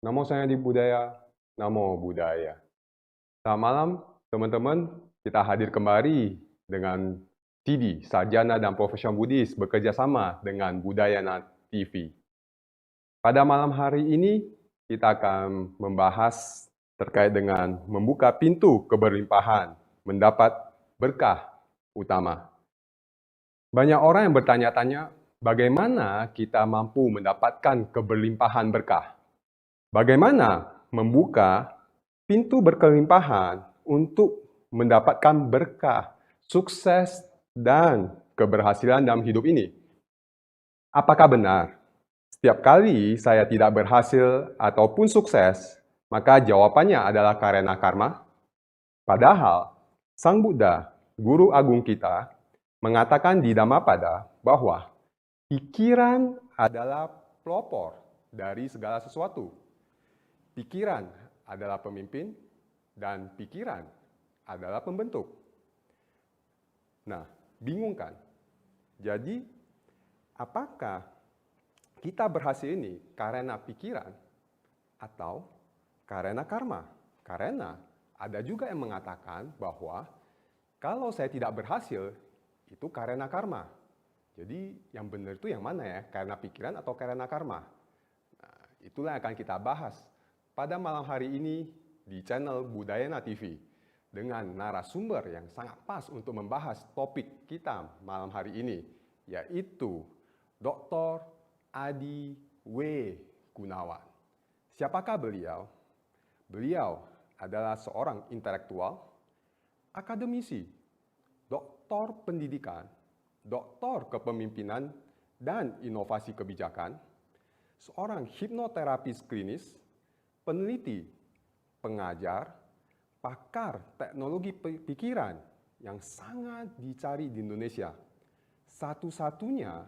Namo saya di budaya, namo budaya. Selamat malam teman-teman, kita hadir kembali dengan CD, Sarjana dan Profesional Buddhis bekerja sama dengan Budayana TV. Pada malam hari ini, kita akan membahas terkait dengan membuka pintu keberlimpahan, mendapat berkah utama. Banyak orang yang bertanya-tanya, bagaimana kita mampu mendapatkan keberlimpahan berkah? Bagaimana membuka pintu berkelimpahan untuk mendapatkan berkah, sukses, dan keberhasilan dalam hidup ini? Apakah benar? Setiap kali saya tidak berhasil ataupun sukses, maka jawabannya adalah karena karma. Padahal, Sang Buddha, Guru Agung kita, mengatakan di Dhammapada bahwa pikiran adalah pelopor dari segala sesuatu. Pikiran adalah pemimpin dan pikiran adalah pembentuk. Nah, bingung kan? Jadi, apakah kita berhasil ini karena pikiran atau karena karma? Karena ada juga yang mengatakan bahwa kalau saya tidak berhasil, itu karena karma. Jadi yang benar itu yang mana ya? Karena pikiran atau karena karma? Nah, itulah yang akan kita bahas pada malam hari ini di channel Budayana TV dengan narasumber yang sangat pas untuk membahas topik kita malam hari ini, yaitu Dr. Adi W. Gunawan. Siapakah beliau? Beliau adalah seorang intelektual, akademisi, doktor pendidikan, doktor kepemimpinan dan inovasi kebijakan, seorang hipnoterapis klinis, peneliti, pengajar, pakar teknologi pikiran yang sangat dicari di Indonesia. Satu-satunya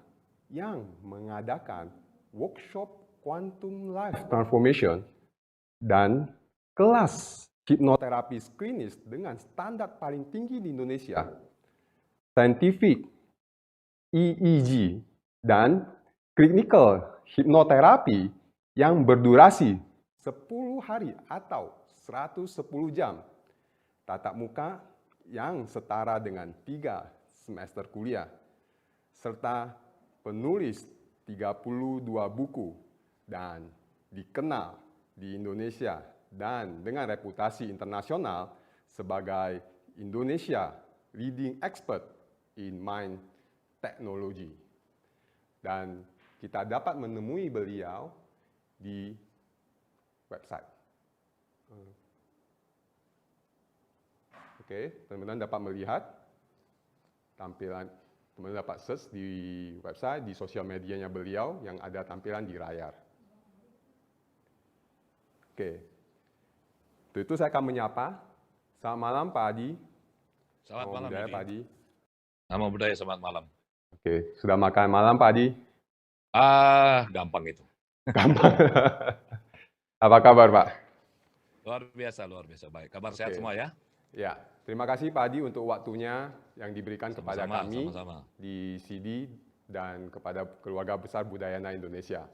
yang mengadakan workshop Quantum Life Transformation dan kelas hipnoterapis klinis dengan standar paling tinggi di Indonesia, scientific, EEG, dan clinical hipnoterapi yang berdurasi 10 hari atau 110 jam. Tatap muka yang setara dengan 3 semester kuliah. Serta penulis 32 buku dan dikenal di Indonesia dan dengan reputasi internasional sebagai Indonesia leading expert in mind technology. Dan kita dapat menemui beliau di website. Oke, teman-teman dapat melihat tampilan, teman-teman dapat search di website, di sosial medianya beliau yang ada tampilan di layar. Oke, untuk itu saya akan menyapa. Selamat malam Pak Adi. Selamat malam Pak Adi. Nama budaya, selamat malam. Oke, sudah makan malam Pak Adi? Gampang itu. Gampang. Apa kabar Pak? Luar biasa. Baik, kabar sehat semua ya? Ya, terima kasih Pak Adi untuk waktunya yang diberikan kepada kami di CD dan kepada keluarga besar Budayana Indonesia.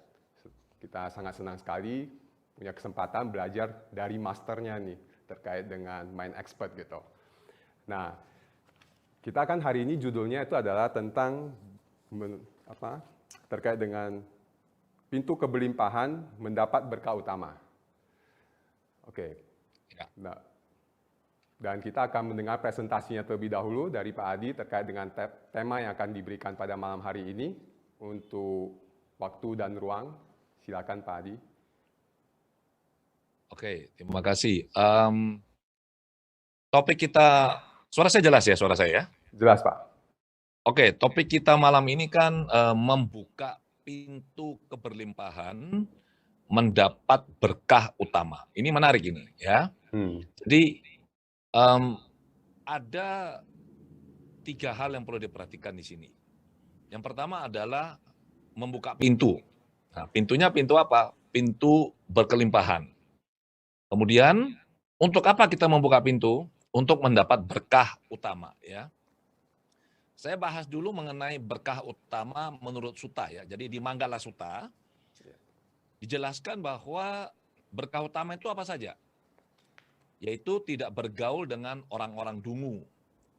Kita sangat senang sekali punya kesempatan belajar dari masternya nih terkait dengan mind expert gitu. Nah, kita kan hari ini judulnya itu adalah tentang terkait dengan pintu keberlimpahan mendapat berkah utama. Oke. Ya. Nah, dan kita akan mendengar presentasinya terlebih dahulu dari Pak Adi terkait dengan tema yang akan diberikan pada malam hari ini. Untuk waktu dan ruang, silakan Pak Adi. Oke, terima kasih. Topik kita, suara saya jelas ya, suara saya ya? Jelas Pak. Oke, topik kita malam ini kan membuka pintu keberlimpahan mendapat berkah utama. Ini menarik ini ya. Jadi ada 3 hal yang perlu diperhatikan di sini. Yang pertama adalah membuka pintu. Nah, pintunya pintu apa? Pintu berkelimpahan. Kemudian, untuk apa kita membuka pintu? Untuk mendapat berkah utama ya. Saya bahas dulu mengenai berkah utama menurut Sutta ya. Jadi di Manggala Sutta dijelaskan bahwa Berkah utama itu apa saja? Yaitu tidak bergaul dengan orang-orang dungu,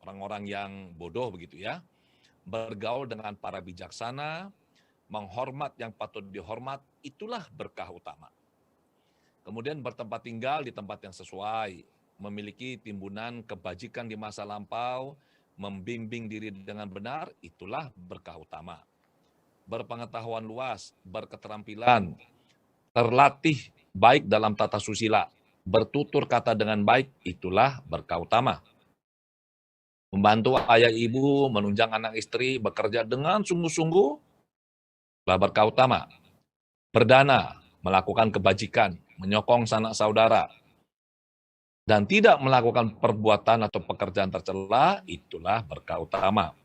orang-orang yang bodoh begitu ya. Bergaul dengan para bijaksana, menghormat yang patut dihormat, itulah berkah utama. Kemudian bertempat tinggal di tempat yang sesuai, memiliki timbunan kebajikan di masa lampau, membimbing diri dengan benar, itulah berkah utama. Berpengetahuan luas, berketerampilan, terlatih baik dalam tata susila, bertutur kata dengan baik, itulah berkah utama. Membantu ayah ibu, menunjang anak istri, bekerja dengan sungguh-sungguh, itulah berkah utama. Berdana, melakukan kebajikan, menyokong sanak saudara, dan tidak melakukan perbuatan atau pekerjaan tercela, itulah berkah utama.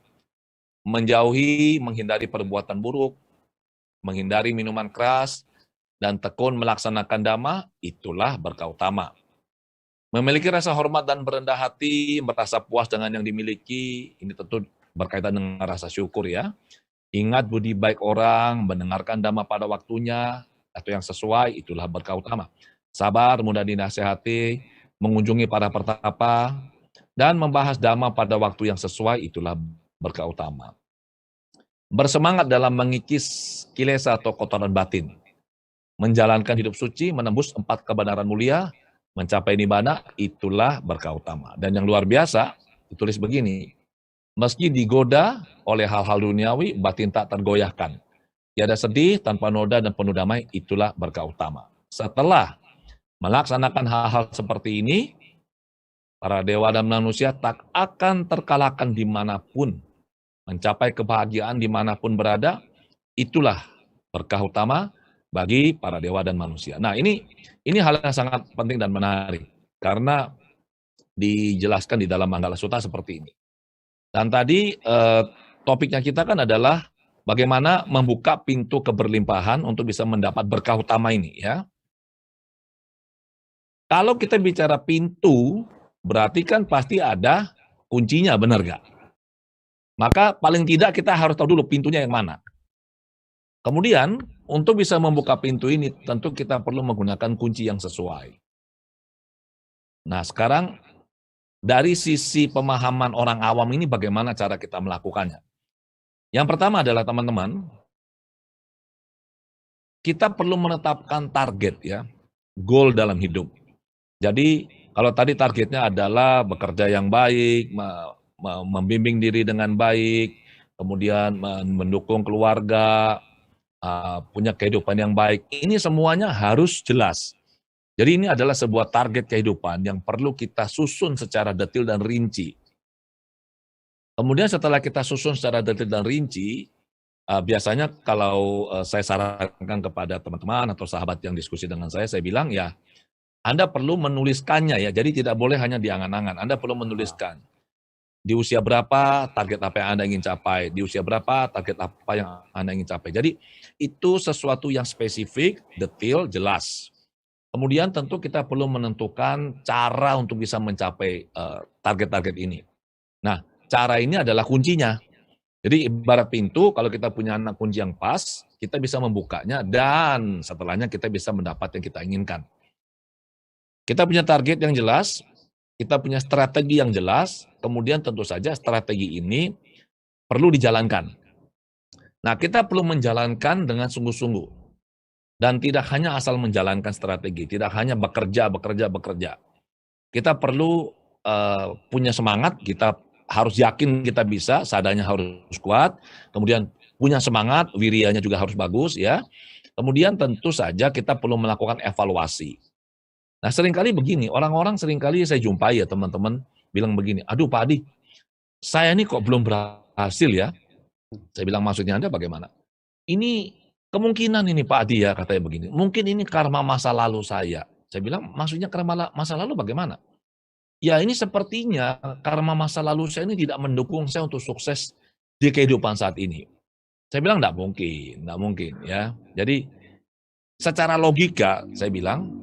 Menjauhi, menghindari perbuatan buruk, menghindari minuman keras, dan tekun melaksanakan dhamma, itulah berkah utama. Memiliki rasa hormat dan berendah hati, merasa puas dengan yang dimiliki, ini tentu berkaitan dengan rasa syukur ya. Ingat budi baik orang, mendengarkan dhamma pada waktunya, atau yang sesuai, itulah berkah utama. Sabar, mudah dinasihati, mengunjungi para pertapa, dan membahas dhamma pada waktu yang sesuai, itulah berkah utama. Bersemangat dalam mengikis kilesa atau kotoran batin. Menjalankan hidup suci, menembus 4 kebenaran mulia, mencapai nibbana, itulah berkah utama. Dan yang luar biasa, ditulis begini, meski digoda oleh hal-hal duniawi, batin tak tergoyahkan. Tiada sedih, tanpa noda dan penuh damai, itulah berkah utama. Setelah melaksanakan hal-hal seperti ini, para dewa dan manusia tak akan terkalahkan dimanapun. Mencapai kebahagiaan dimanapun berada, itulah berkah utama bagi para dewa dan manusia. Nah, ini hal yang sangat penting dan menarik, karena dijelaskan di dalam Manggala Sutta seperti ini. Dan tadi topiknya kita kan adalah bagaimana membuka pintu keberlimpahan untuk bisa mendapat berkah utama ini ya. Kalau kita bicara pintu, berarti kan pasti ada kuncinya, benar nggak? Maka paling tidak kita harus tahu dulu pintunya yang mana. Kemudian, untuk bisa membuka pintu ini, tentu kita perlu menggunakan kunci yang sesuai. Nah, sekarang dari sisi pemahaman orang awam ini bagaimana cara kita melakukannya? Yang pertama adalah teman-teman, kita perlu menetapkan target ya, goal dalam hidup. Jadi, kalau tadi targetnya adalah bekerja yang baik, membimbing diri dengan baik, kemudian mendukung keluarga, punya kehidupan yang baik. Ini semuanya harus jelas. Jadi ini adalah sebuah target kehidupan yang perlu kita susun secara detail dan rinci. Kemudian setelah kita susun secara detail dan rinci, biasanya kalau saya sarankan kepada teman-teman atau sahabat yang diskusi dengan saya bilang ya, Anda perlu menuliskannya ya, jadi tidak boleh hanya di angan-angan, Anda perlu menuliskan. Di usia berapa target apa yang Anda ingin capai, di usia berapa target apa yang Anda ingin capai. Jadi itu sesuatu yang spesifik, detail, jelas. Kemudian tentu kita perlu menentukan cara untuk bisa mencapai target-target ini. Nah, cara ini adalah kuncinya. Jadi ibarat pintu, kalau kita punya anak kunci yang pas, kita bisa membukanya dan setelahnya kita bisa mendapat yang kita inginkan. Kita punya target yang jelas, kita punya strategi yang jelas, kemudian tentu saja strategi ini perlu dijalankan. Nah, kita perlu menjalankan dengan sungguh-sungguh. Dan tidak hanya asal menjalankan strategi, tidak hanya bekerja. Kita perlu punya semangat, kita harus yakin kita bisa, sadanya harus kuat, kemudian punya semangat, wirianya juga harus bagus ya. Kemudian tentu saja kita perlu melakukan evaluasi. Nah, seringkali begini, orang-orang seringkali saya jumpai ya teman-teman bilang begini, aduh Pak Adi, saya ini kok belum berhasil ya. Saya bilang maksudnya Anda bagaimana? Ini kemungkinan ini Pak Adi ya, katanya begini, mungkin ini karma masa lalu saya. Saya bilang maksudnya karma masa lalu bagaimana? Ya ini sepertinya karma masa lalu saya ini tidak mendukung saya untuk sukses di kehidupan saat ini. Saya bilang enggak mungkin ya. Jadi secara logika saya bilang,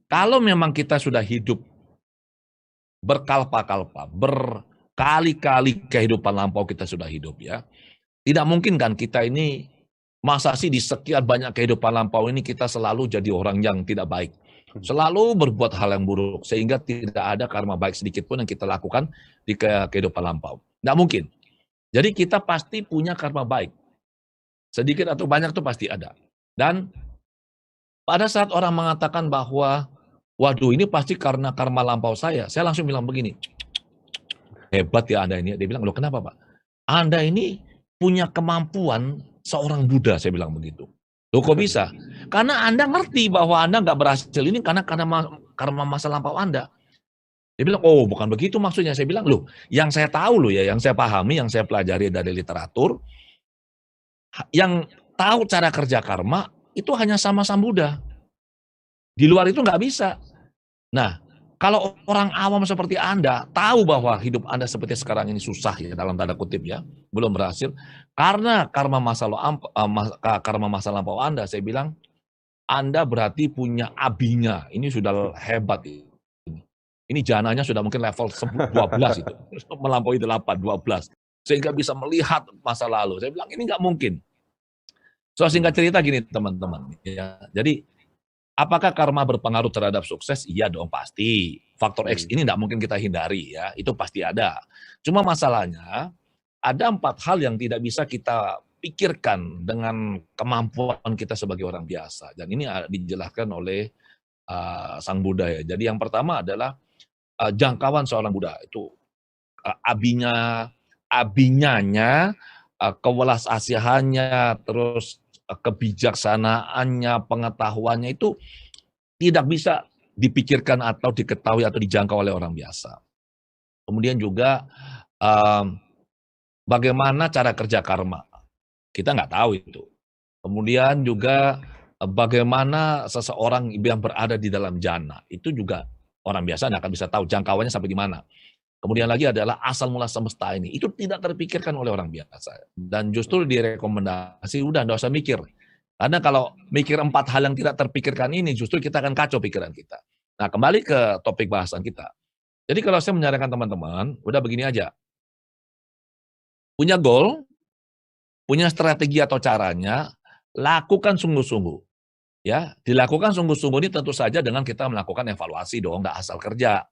kalau memang kita sudah hidup berkalpa-kalpa, berkali-kali kehidupan lampau kita sudah hidup ya, tidak mungkin kan kita ini Masa sih di sekian banyak kehidupan lampau ini kita selalu jadi orang yang tidak baik. Selalu berbuat hal yang buruk, sehingga tidak ada karma baik sedikit pun yang kita lakukan di kehidupan lampau. Nggak mungkin. Jadi kita pasti punya karma baik. Sedikit atau banyak itu pasti ada. Dan pada saat orang mengatakan bahwa, waduh ini pasti karena karma lampau saya langsung bilang begini, hebat ya Anda ini. Dia bilang, loh kenapa Pak? Anda ini punya kemampuan seorang Buddha, saya bilang begitu. Loh kok bisa? Karena Anda ngerti bahwa Anda nggak berhasil ini karena masa lampau Anda. Dia bilang, oh bukan begitu maksudnya. Saya bilang, loh yang saya tahu loh ya, yang saya pahami, yang saya pelajari dari literatur, yang tahu cara kerja karma, itu hanya sama Sang Buddha. Di luar itu nggak bisa. Nah, kalau orang awam seperti Anda tahu bahwa hidup Anda seperti sekarang ini susah ya dalam tanda kutip ya, belum berhasil karena karma masa lampau Anda, saya bilang Anda berarti punya abinya. Ini sudah hebat ini. Ini jananya sudah mungkin level 12 itu, melampaui 8, 12 sehingga bisa melihat masa lalu. Saya bilang ini nggak mungkin. So singkat cerita gini teman-teman ya. Jadi apakah karma berpengaruh terhadap sukses? Iya dong pasti. Faktor X ini tidak mungkin kita hindari ya, itu pasti ada. Cuma masalahnya ada 4 hal yang tidak bisa kita pikirkan dengan kemampuan kita sebagai orang biasa. Dan ini dijelaskan oleh Sang Buddha ya. Jadi yang pertama adalah jangkauan seorang Buddha itu abinyanya, kewelas asihannya, terus kebijaksanaannya, pengetahuannya itu tidak bisa dipikirkan atau diketahui atau dijangkau oleh orang biasa. Kemudian juga bagaimana cara kerja karma, kita nggak tahu itu. Kemudian juga bagaimana seseorang yang berada di dalam jana, itu juga orang biasa nggak akan bisa tahu jangkauannya sampai di mana. Kemudian lagi adalah asal mula semesta ini, itu tidak terpikirkan oleh orang biasa. Dan justru direkomendasi, udah nggak usah mikir. Karena kalau mikir 4 hal yang tidak terpikirkan ini, justru kita akan kacau pikiran kita. Nah, kembali ke topik bahasan kita. Jadi kalau saya menyarankan teman-teman, udah begini aja. Punya goal, punya strategi atau caranya, lakukan sungguh-sungguh. Ya, dilakukan sungguh-sungguh ini tentu saja dengan kita melakukan evaluasi dong, nggak asal kerja.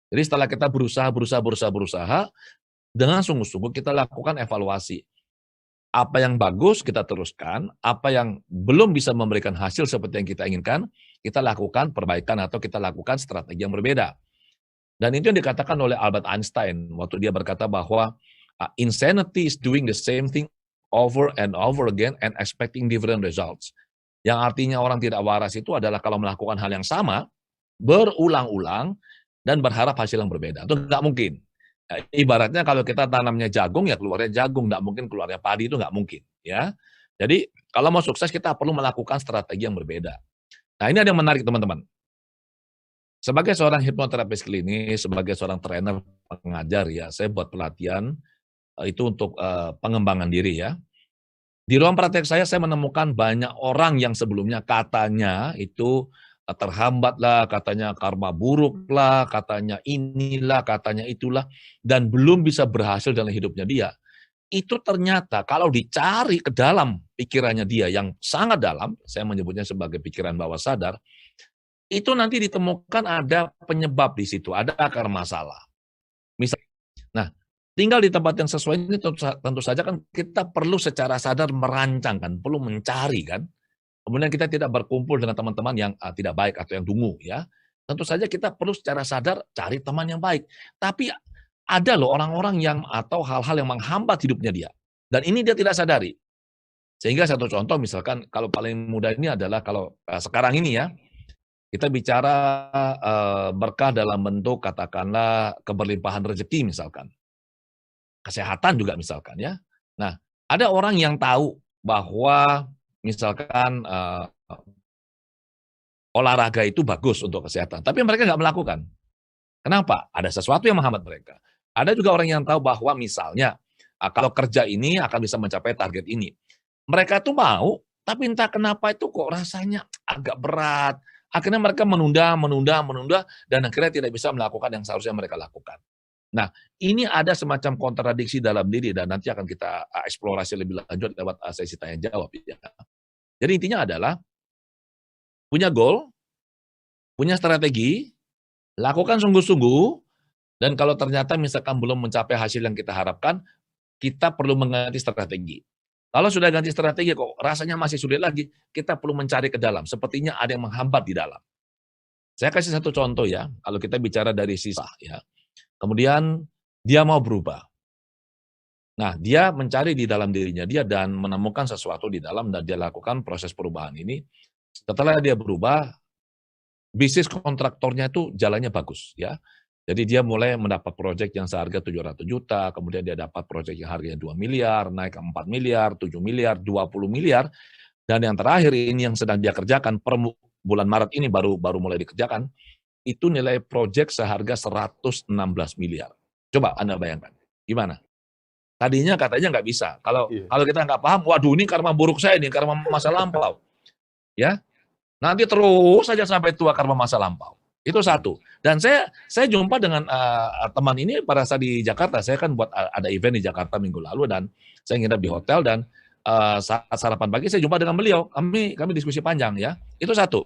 Jadi setelah kita berusaha, dengan sungguh-sungguh kita lakukan evaluasi. Apa yang bagus kita teruskan, apa yang belum bisa memberikan hasil seperti yang kita inginkan, kita lakukan perbaikan atau kita lakukan strategi yang berbeda. Dan itu yang dikatakan oleh Albert Einstein waktu dia berkata bahwa insanity is doing the same thing over and over again and expecting different results. Yang artinya orang tidak waras itu adalah kalau melakukan hal yang sama, berulang-ulang, dan berharap hasil yang berbeda. Itu nggak mungkin. Ibaratnya kalau kita tanamnya jagung, ya keluarnya jagung. Nggak mungkin keluarnya padi, itu nggak mungkin. Ya. Jadi kalau mau sukses, kita perlu melakukan strategi yang berbeda. Nah ini ada yang menarik teman-teman. Sebagai seorang hipnoterapis klinis, sebagai seorang trainer pengajar, ya saya buat pelatihan itu untuk pengembangan diri ya. Di ruang praktek saya menemukan banyak orang yang sebelumnya katanya itu terhambat lah, katanya karma buruk lah, katanya inilah, katanya itulah, dan belum bisa berhasil dalam hidupnya dia. Itu ternyata kalau dicari ke dalam pikirannya dia yang sangat dalam, saya menyebutnya sebagai pikiran bawah sadar, itu nanti ditemukan ada penyebab di situ, ada akar masalah. Misalnya, nah tinggal di tempat yang sesuai ini tentu saja kan kita perlu secara sadar merancang kan, perlu mencari kan. Kemudian kita tidak berkumpul dengan teman-teman yang tidak baik atau yang dungu ya. Tentu saja kita perlu secara sadar cari teman yang baik. Tapi ada loh orang-orang yang atau hal-hal yang menghambat hidupnya dia. Dan ini dia tidak sadari. Sehingga satu contoh misalkan kalau paling mudah ini adalah kalau sekarang ini ya, kita bicara berkah dalam bentuk katakanlah keberlimpahan rezeki misalkan. Kesehatan juga misalkan ya. Nah, ada orang yang tahu bahwa misalkan olahraga itu bagus untuk kesehatan, tapi mereka nggak melakukan. Kenapa? Ada sesuatu yang menghambat mereka. Ada juga orang yang tahu bahwa misalnya kalau kerja ini akan bisa mencapai target ini. Mereka tuh mau, tapi entah kenapa itu kok rasanya agak berat. Akhirnya mereka menunda, dan akhirnya tidak bisa melakukan yang seharusnya mereka lakukan. Nah, ini ada semacam kontradiksi dalam diri dan nanti akan kita eksplorasi lebih lanjut lewat sesi tanya jawab ya. Jadi intinya adalah punya goal, punya strategi, lakukan sungguh-sungguh, dan kalau ternyata misalkan belum mencapai hasil yang kita harapkan, kita perlu mengganti strategi. Kalau sudah ganti strategi kok rasanya masih sulit lagi, kita perlu mencari ke dalam. Sepertinya ada yang menghambat di dalam. Saya kasih satu contoh ya, kalau kita bicara dari sisa ya. Kemudian dia mau berubah. Nah, dia mencari di dalam dirinya dia dan menemukan sesuatu di dalam dan dia lakukan proses perubahan ini. Setelah dia berubah, bisnis kontraktornya itu jalannya bagus ya. Jadi dia mulai mendapat proyek yang seharga 700 juta, kemudian dia dapat proyek yang harganya 2 miliar, naik ke 4 miliar, 7 miliar, 20 miliar, dan yang terakhir ini yang sedang dia kerjakan per bulan Maret ini baru mulai dikerjakan, itu nilai proyek seharga 116 miliar. Coba Anda bayangkan, gimana? Tadinya katanya nggak bisa. Kalau kita nggak paham, waduh ini karma buruk saya, ini karma masa lampau. Ya, nanti terus saja sampai tua karma masa lampau. Itu satu. Dan saya jumpa dengan teman ini pada saat di Jakarta. Saya kan buat ada event di Jakarta minggu lalu dan saya nginep di hotel dan saat sarapan pagi saya jumpa dengan beliau. Kami diskusi panjang ya. Itu satu.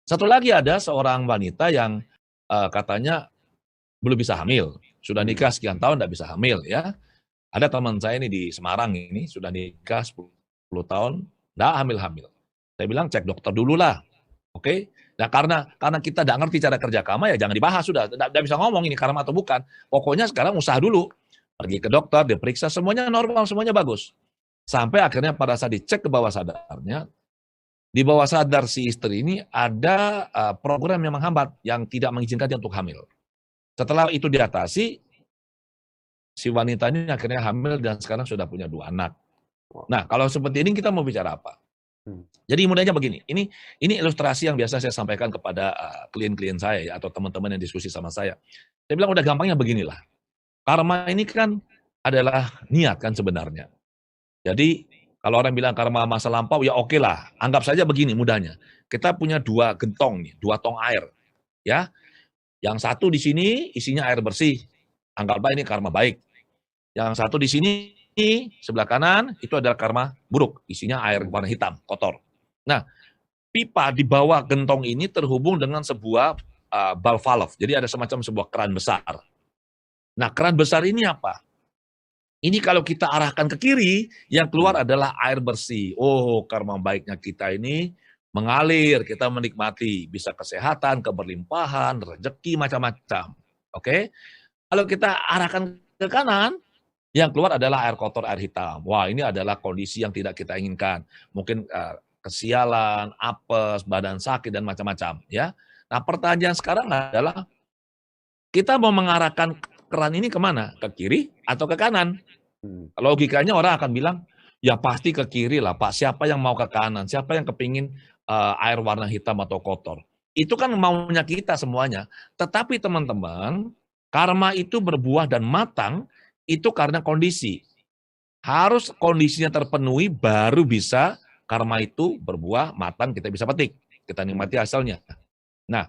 Satu lagi ada seorang wanita yang katanya belum bisa hamil. Sudah nikah sekian tahun tidak bisa hamil ya. Ada teman saya ini di Semarang ini sudah nikah 10 tahun tidak hamil-hamil. Saya bilang cek dokter dulu lah. Oke? Nah, karena kita tidak ngerti cara kerja karma, ya jangan dibahas sudah. Tidak bisa ngomong ini karma atau bukan. Pokoknya sekarang usaha dulu. Pergi ke dokter, diperiksa, semuanya normal, semuanya bagus. Sampai akhirnya pada saat dicek ke bawah sadarnya, di bawah sadar si istri ini ada program yang menghambat, yang tidak mengizinkan dia untuk hamil. Setelah itu diatasi, si wanita ini akhirnya hamil dan sekarang sudah punya 2 anak. Nah, kalau seperti ini kita mau bicara apa? Jadi modelnya begini, ini ilustrasi yang biasa saya sampaikan kepada klien-klien saya ya, atau teman-teman yang diskusi sama saya. Saya bilang udah gampangnya beginilah. Karma ini kan adalah niat kan sebenarnya. Jadi kalau orang bilang karma masa lampau ya oke lah, anggap saja begini mudahnya. Kita punya 2 gentong nih, 2 tong air. Ya. Yang satu di sini isinya air bersih. Anggaplah ini karma baik. Yang satu di sini sebelah kanan itu adalah karma buruk, isinya air warna hitam, kotor. Nah, pipa di bawah gentong ini terhubung dengan sebuah valve, jadi ada semacam sebuah keran besar. Nah, keran besar ini apa? Ini kalau kita arahkan ke kiri, yang keluar adalah air bersih. Oh, karma baiknya kita ini mengalir, kita menikmati, bisa kesehatan, keberlimpahan, rezeki, macam-macam. Oke? Kalau kita arahkan ke kanan, yang keluar adalah air kotor, air hitam. Wah, ini adalah kondisi yang tidak kita inginkan. Mungkin kesialan, apes, badan sakit, dan macam-macam. Ya. Nah, pertanyaan sekarang adalah, kita mau mengarahkan keran ini kemana? Ke kiri atau ke kanan? Logikanya orang akan bilang, ya pasti ke kiri lah Pak. Siapa yang mau ke kanan? Siapa yang kepingin air warna hitam atau kotor? Itu kan maunya kita semuanya. Tetapi teman-teman, karma itu berbuah dan matang, itu karena kondisi. Harus kondisinya terpenuhi baru bisa karma itu berbuah, matang, kita bisa petik. Kita nikmati hasilnya. Nah,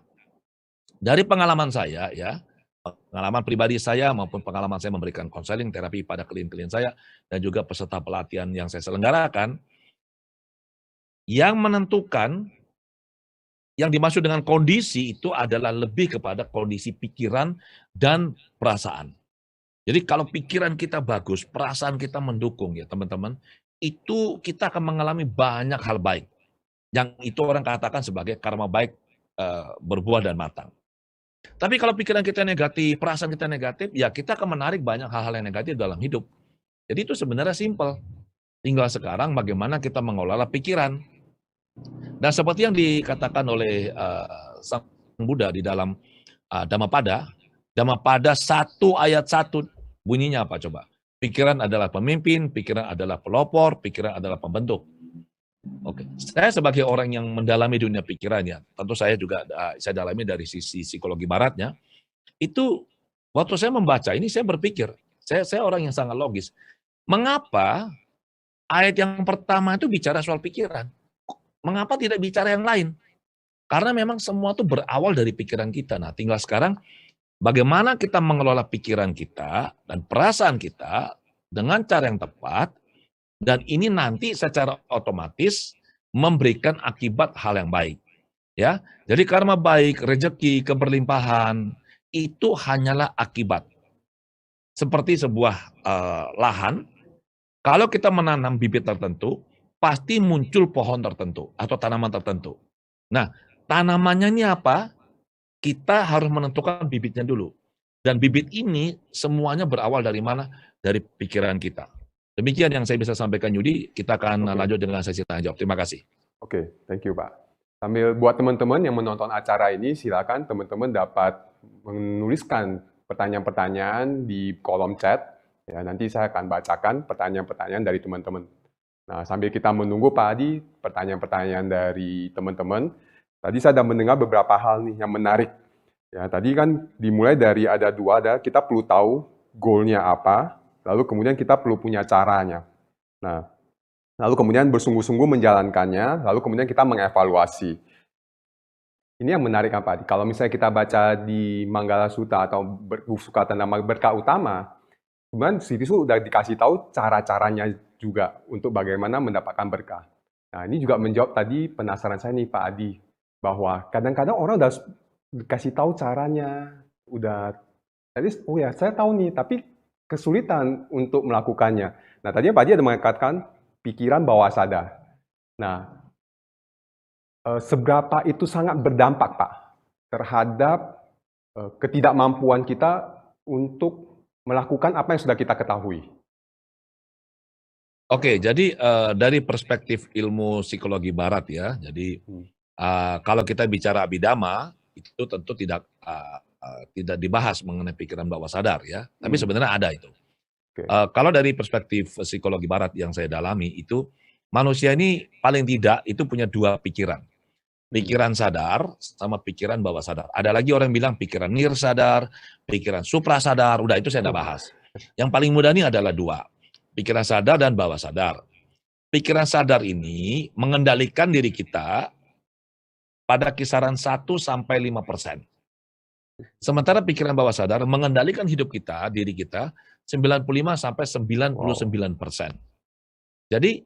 dari pengalaman saya ya, pengalaman pribadi saya maupun pengalaman saya memberikan konseling terapi pada klien-klien saya dan juga peserta pelatihan yang saya selenggarakan, yang menentukan yang dimaksud dengan kondisi itu adalah lebih kepada kondisi pikiran dan perasaan. Jadi kalau pikiran kita bagus, perasaan kita mendukung ya teman-teman, itu kita akan mengalami banyak hal baik. Yang itu orang katakan sebagai karma baik berbuah dan matang. Tapi kalau pikiran kita negatif, perasaan kita negatif, ya kita akan menarik banyak hal-hal yang negatif dalam hidup. Jadi itu sebenarnya simpel. Tinggal sekarang bagaimana kita mengelola pikiran. Dan seperti yang dikatakan oleh Sang Buddha di dalam Dhammapada 1 ayat 1, bunyinya apa coba? Pikiran adalah pemimpin, pikiran adalah pelopor, pikiran adalah pembentuk. Oke, saya sebagai orang yang mendalami dunia pikirannya, tentu saya juga saya dalami dari sisi psikologi baratnya. Itu waktu saya membaca ini saya berpikir, saya orang yang sangat logis. Mengapa ayat yang pertama itu bicara soal pikiran? Mengapa tidak bicara yang lain? Karena memang semua itu berawal dari pikiran kita. Nah, tinggal sekarang bagaimana kita mengelola pikiran kita dan perasaan kita dengan cara yang tepat, dan ini nanti secara otomatis memberikan akibat hal yang baik. Ya, jadi karma baik, rezeki, keberlimpahan itu hanyalah akibat. Seperti sebuah lahan, kalau kita menanam bibit tertentu, pasti muncul pohon tertentu atau tanaman tertentu. Nah, tanamannya ini apa? Kita harus menentukan bibitnya dulu. Dan bibit ini semuanya berawal dari mana? Dari pikiran kita. Demikian yang saya bisa sampaikan, Yudi. Kita akan lanjut dengan sesi tanya jawab. Terima kasih. Oke, thank you, Pak. Sambil buat teman-teman yang menonton acara ini, silakan teman-teman dapat menuliskan pertanyaan-pertanyaan di kolom chat. Ya, nanti saya akan bacakan pertanyaan-pertanyaan dari teman-teman. Nah, sambil kita menunggu Pak Adi, pertanyaan-pertanyaan dari teman-teman, tadi saya sudah mendengar beberapa hal nih yang menarik. Ya, tadi kan dimulai dari ada kita perlu tahu goalnya apa, lalu kemudian kita perlu punya caranya. Nah, lalu kemudian bersungguh-sungguh menjalankannya, lalu kemudian kita mengevaluasi. Ini yang menarik kan Pak Adi. Kalau misalnya kita baca di Manggala Sutta atau Sukata Nama Berkah Utama, kemudian situ sudah dikasih tahu cara-caranya juga untuk bagaimana mendapatkan berkah. Nah, ini juga menjawab tadi penasaran saya nih Pak Adi, bahwa kadang-kadang orang udah dikasih tahu caranya, udah, jadi oh ya saya tahu nih, tapi kesulitan untuk melakukannya. Nah, tadi Pak Adi ada mengatakan pikiran bawah sadar. Nah, seberapa itu sangat berdampak Pak terhadap ketidakmampuan kita untuk melakukan apa yang sudah kita ketahui? Oke, jadi dari perspektif ilmu psikologi barat ya, jadi kalau kita bicara abhidhamma, itu tentu tidak dibahas mengenai pikiran bawah sadar ya, tapi sebenarnya ada itu. Kalau dari perspektif psikologi barat yang saya dalami itu, manusia ini paling tidak itu punya dua pikiran. Pikiran sadar sama pikiran bawah sadar. Ada lagi orang bilang pikiran nirsadar, pikiran suprasadar, udah itu saya tidak bahas. Yang paling mudah ini adalah dua, pikiran sadar dan bawah sadar. Pikiran sadar ini mengendalikan diri kita pada kisaran 1-5%. Sementara pikiran bawah sadar mengendalikan hidup kita, diri kita, 95-99%. Jadi,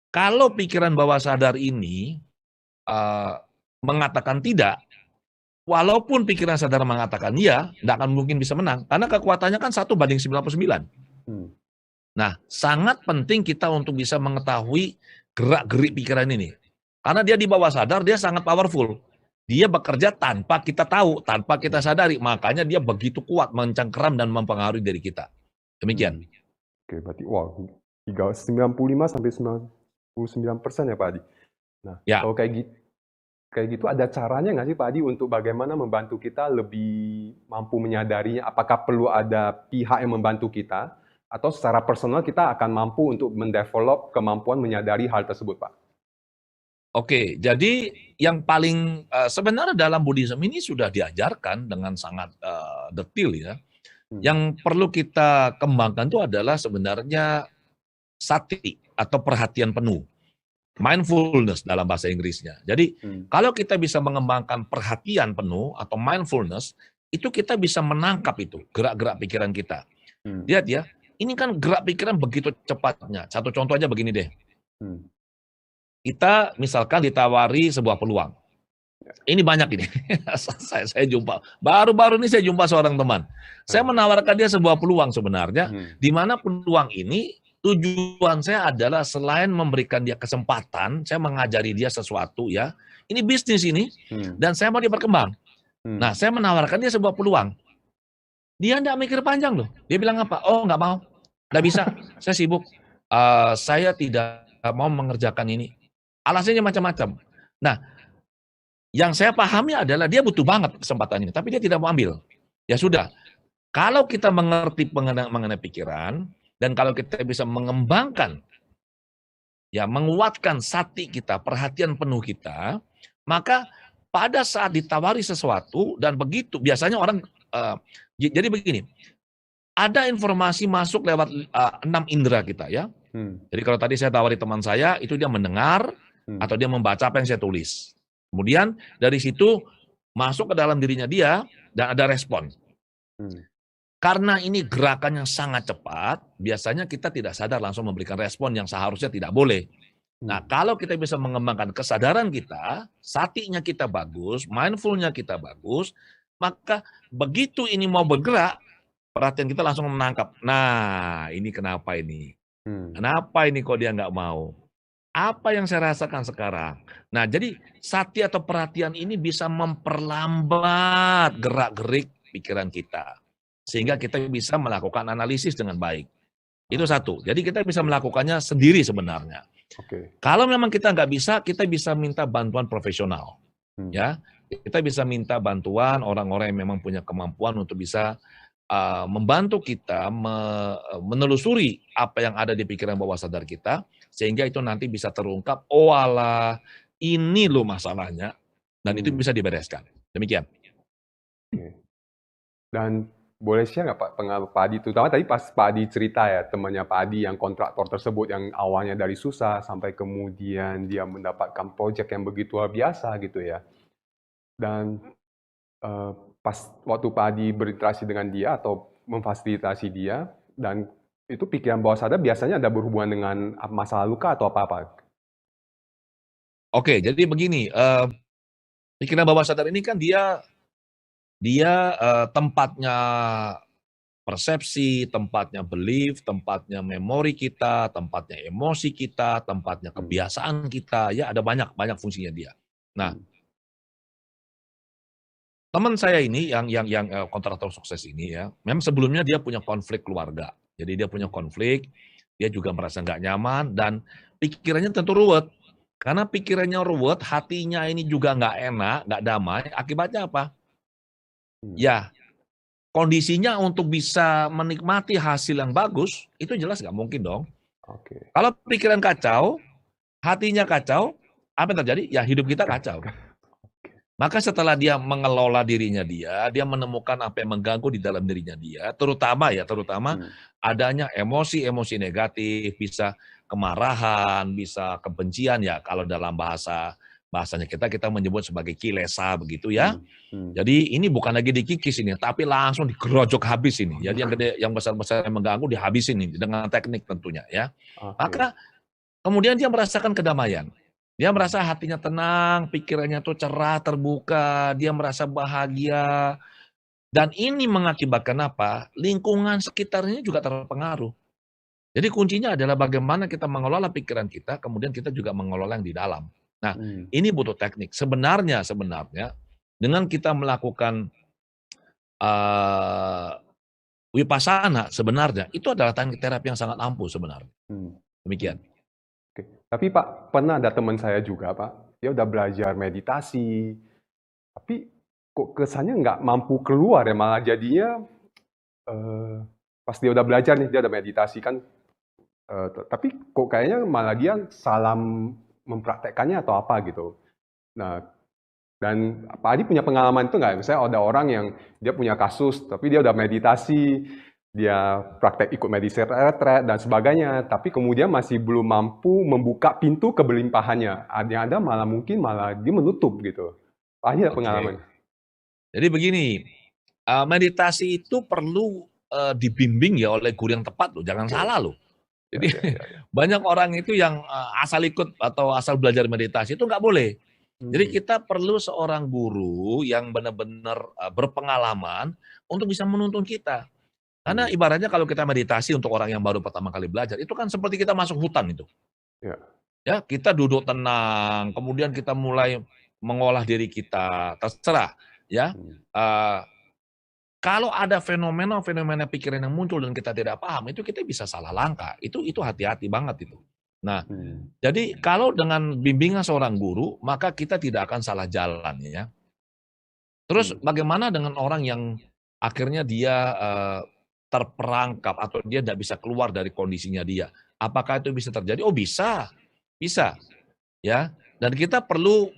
kalau pikiran bawah sadar ini mengatakan tidak, walaupun pikiran sadar mengatakan iya, tidak akan mungkin bisa menang, karena kekuatannya kan 1/99. Nah, sangat penting kita untuk bisa mengetahui gerak-gerik pikiran ini. Karena dia di bawah sadar, dia sangat powerful. Dia bekerja tanpa kita tahu, tanpa kita sadari. Makanya dia begitu kuat mencengkeram dan mempengaruhi diri kita. Demikian. Oke, berarti wow, 95-99% ya Pak Adi. Nah, ya. Kalau kayak gitu ada caranya nggak sih Pak Adi untuk bagaimana membantu kita lebih mampu menyadarinya? Apakah perlu ada pihak yang membantu kita? Atau secara personal kita akan mampu untuk mendevelop kemampuan menyadari hal tersebut, Pak? Oke, jadi yang paling sebenarnya dalam Buddhism ini sudah diajarkan dengan sangat detail ya. Yang perlu kita kembangkan itu adalah sebenarnya sati atau perhatian penuh. Mindfulness dalam bahasa Inggrisnya. Jadi kalau kita bisa mengembangkan perhatian penuh atau mindfulness, itu kita bisa menangkap itu gerak-gerak pikiran kita. Lihat ya, ini kan gerak pikiran begitu cepatnya. Satu contoh aja begini deh. Kita misalkan ditawari sebuah peluang. Ini banyak ini. saya jumpa. Baru-baru ini saya jumpa seorang teman. Saya menawarkan dia sebuah peluang sebenarnya. Di mana peluang ini tujuan saya adalah selain memberikan dia kesempatan, saya mengajari dia sesuatu ya. Ini bisnis ini. Dan saya mau dia berkembang. Nah, saya menawarkan dia sebuah peluang. Dia enggak mikir panjang loh. Dia bilang apa? Oh, enggak mau. Enggak bisa. Saya sibuk. Saya tidak mau mengerjakan ini. Alasannya macam-macam. Nah, yang saya pahami adalah dia butuh banget kesempatan ini. Tapi dia tidak mau ambil. Ya sudah. Kalau kita mengerti mengenai pikiran, dan kalau kita bisa mengembangkan, ya menguatkan sati kita, perhatian penuh kita, maka pada saat ditawari sesuatu, dan begitu, biasanya orang, jadi begini, ada informasi masuk lewat 6 indera kita ya. Jadi kalau tadi saya tawari teman saya, itu dia mendengar, atau dia membaca apa yang saya tulis. Kemudian dari situ masuk ke dalam dirinya dia, dan ada respon. Hmm. Karena ini gerakan yang sangat cepat, biasanya kita tidak sadar langsung memberikan respon yang seharusnya tidak boleh. Nah, kalau kita bisa mengembangkan kesadaran kita, satinya kita bagus, mindfulnya kita bagus, maka begitu ini mau bergerak, perhatian kita langsung menangkap. Nah, ini kenapa ini? Kenapa ini kok dia nggak mau? Apa yang saya rasakan sekarang? Nah, jadi sati atau perhatian ini bisa memperlambat gerak-gerik pikiran kita. Sehingga kita bisa melakukan analisis dengan baik. Itu satu. Jadi kita bisa melakukannya sendiri sebenarnya. Kalau memang kita nggak bisa, kita bisa minta bantuan profesional. Ya, kita bisa minta bantuan orang-orang yang memang punya kemampuan untuk bisa membantu kita menelusuri apa yang ada di pikiran bawah sadar kita, sehingga itu nanti bisa terungkap, oh alah, ini loh masalahnya, dan itu bisa dibereskan. Demikian. Dan boleh share nggak Pak pengaruh Pak Adi, terutama tadi pas Pak Adi cerita ya, temannya Pak Adi yang kontraktor tersebut yang awalnya dari susah sampai kemudian dia mendapatkan proyek yang begitu luar biasa gitu ya. Dan pas waktu Pak Adi berinteraksi dengan dia atau memfasilitasi dia, dan itu pikiran bawah sadar biasanya ada berhubungan dengan masalah luka atau apa-apa? Oke, jadi begini, pikiran bawah sadar ini kan dia tempatnya persepsi, tempatnya belief, tempatnya memori kita, tempatnya emosi kita, tempatnya kebiasaan kita, ya ada banyak fungsinya dia. Nah, teman saya ini yang kontraktor sukses ini ya, memang sebelumnya dia punya konflik keluarga. Jadi dia punya konflik, dia juga merasa nggak nyaman dan pikirannya tentu ruwet. Karena pikirannya ruwet, hatinya ini juga nggak enak, nggak damai. Akibatnya apa? Ya, kondisinya untuk bisa menikmati hasil yang bagus, itu jelas nggak mungkin dong. Kalau pikiran kacau, hatinya kacau, apa yang terjadi? Ya hidup kita kacau. Maka setelah dia mengelola dirinya dia menemukan apa yang mengganggu di dalam dirinya dia, terutama adanya emosi-emosi negatif, bisa kemarahan, bisa kebencian ya, kalau dalam bahasanya kita menyebut sebagai kilesa begitu ya. Jadi ini bukan lagi dikikis ini, tapi langsung digerojok habis ini. Jadi yang gede, yang besar-besar yang mengganggu dihabisin ini dengan teknik tentunya ya. Maka kemudian dia merasakan kedamaian. Dia merasa hatinya tenang, pikirannya tuh cerah, terbuka, dia merasa bahagia. Dan ini mengakibatkan apa? Lingkungan sekitarnya juga terpengaruh. Jadi kuncinya adalah bagaimana kita mengelola pikiran kita, kemudian kita juga mengelola yang di dalam. Nah, ini butuh teknik. Sebenarnya dengan kita melakukan Vipassana sebenarnya itu adalah teknik terapi yang sangat ampuh sebenarnya. Demikian. Tapi Pak, pernah ada teman saya juga Pak, dia udah belajar meditasi, tapi kok kesannya nggak mampu keluar ya, malah jadinya pas dia udah belajar nih, dia udah meditasi kan, tapi kok kayaknya malah dia salah mempraktekkannya atau apa gitu. Nah, dan Pak Adi punya pengalaman itu nggak? Misalnya ada orang yang dia punya kasus, tapi dia udah meditasi, dia praktek ikut meditasi retret dan sebagainya, tapi kemudian masih belum mampu membuka pintu keberlimpahannya. Yang ada malah dia menutup gitu. Pak Adi ada pengalaman? Jadi begini, meditasi itu perlu dibimbing ya oleh guru yang tepat loh, jangan salah loh. Jadi banyak orang itu yang asal ikut atau asal belajar meditasi itu nggak boleh. Jadi kita perlu seorang guru yang benar-benar berpengalaman untuk bisa menuntun kita. Karena ibaratnya kalau kita meditasi untuk orang yang baru pertama kali belajar, itu kan seperti kita masuk hutan itu. Ya, kita duduk tenang, kemudian kita mulai mengolah diri kita, terserah. Ya, kalau ada fenomena pikiran yang muncul dan kita tidak paham, itu kita bisa salah langkah. Itu hati-hati banget itu. Nah, jadi kalau dengan bimbingan seorang guru, maka kita tidak akan salah jalan ya. Terus bagaimana dengan orang yang akhirnya dia terperangkap atau dia tidak bisa keluar dari kondisinya dia? Apakah itu bisa terjadi? Oh bisa, ya. Dan kita perlu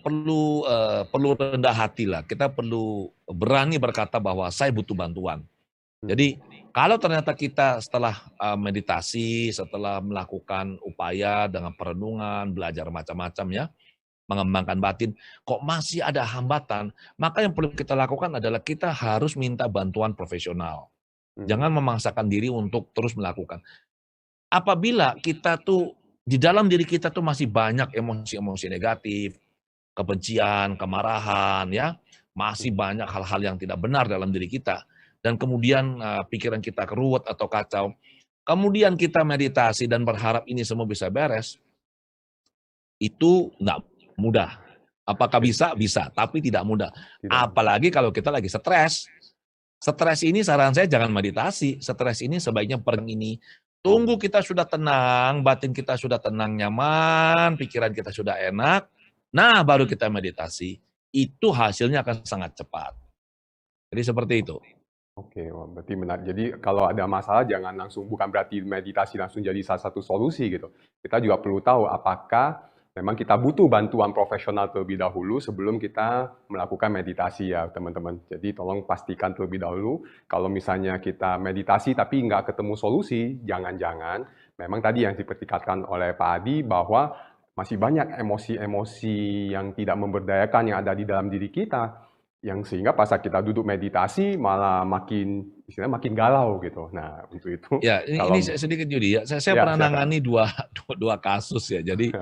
rendah hati lah. Kita perlu berani berkata bahwa saya butuh bantuan. Jadi kalau ternyata kita setelah meditasi, setelah melakukan upaya dengan perenungan, belajar macam-macam ya, mengembangkan batin, kok masih ada hambatan, maka yang perlu kita lakukan adalah kita harus minta bantuan profesional. Jangan memaksakan diri untuk terus melakukan. Apabila kita tuh, di dalam diri kita tuh masih banyak emosi-emosi negatif, kebencian, kemarahan, ya, masih banyak hal-hal yang tidak benar dalam diri kita, dan kemudian pikiran kita keruwet atau kacau, kemudian kita meditasi dan berharap ini semua bisa beres, itu nggak mudah. Apakah bisa? Bisa, tapi tidak mudah. Apalagi kalau kita lagi stres. Stres ini saran saya jangan meditasi. Stres ini sebaiknya ini. Tunggu kita sudah tenang, batin kita sudah tenang, nyaman, pikiran kita sudah enak. Nah, baru kita meditasi. Itu hasilnya akan sangat cepat. Jadi seperti itu. Oke, berarti menarik. Jadi kalau ada masalah jangan langsung, bukan berarti meditasi langsung jadi salah satu solusi gitu. Kita juga perlu tahu apakah memang kita butuh bantuan profesional terlebih dahulu sebelum kita melakukan meditasi ya teman-teman. Jadi tolong pastikan terlebih dahulu kalau misalnya kita meditasi tapi nggak ketemu solusi, jangan-jangan memang tadi yang dipertikatkan oleh Pak Adi bahwa masih banyak emosi-emosi yang tidak memberdayakan yang ada di dalam diri kita. Yang sehingga pas kita duduk meditasi malah makin galau gitu. Nah, untuk itu. Ya, ini sedikit Yudi ya. Saya pernah nangani dua kasus ya. Jadi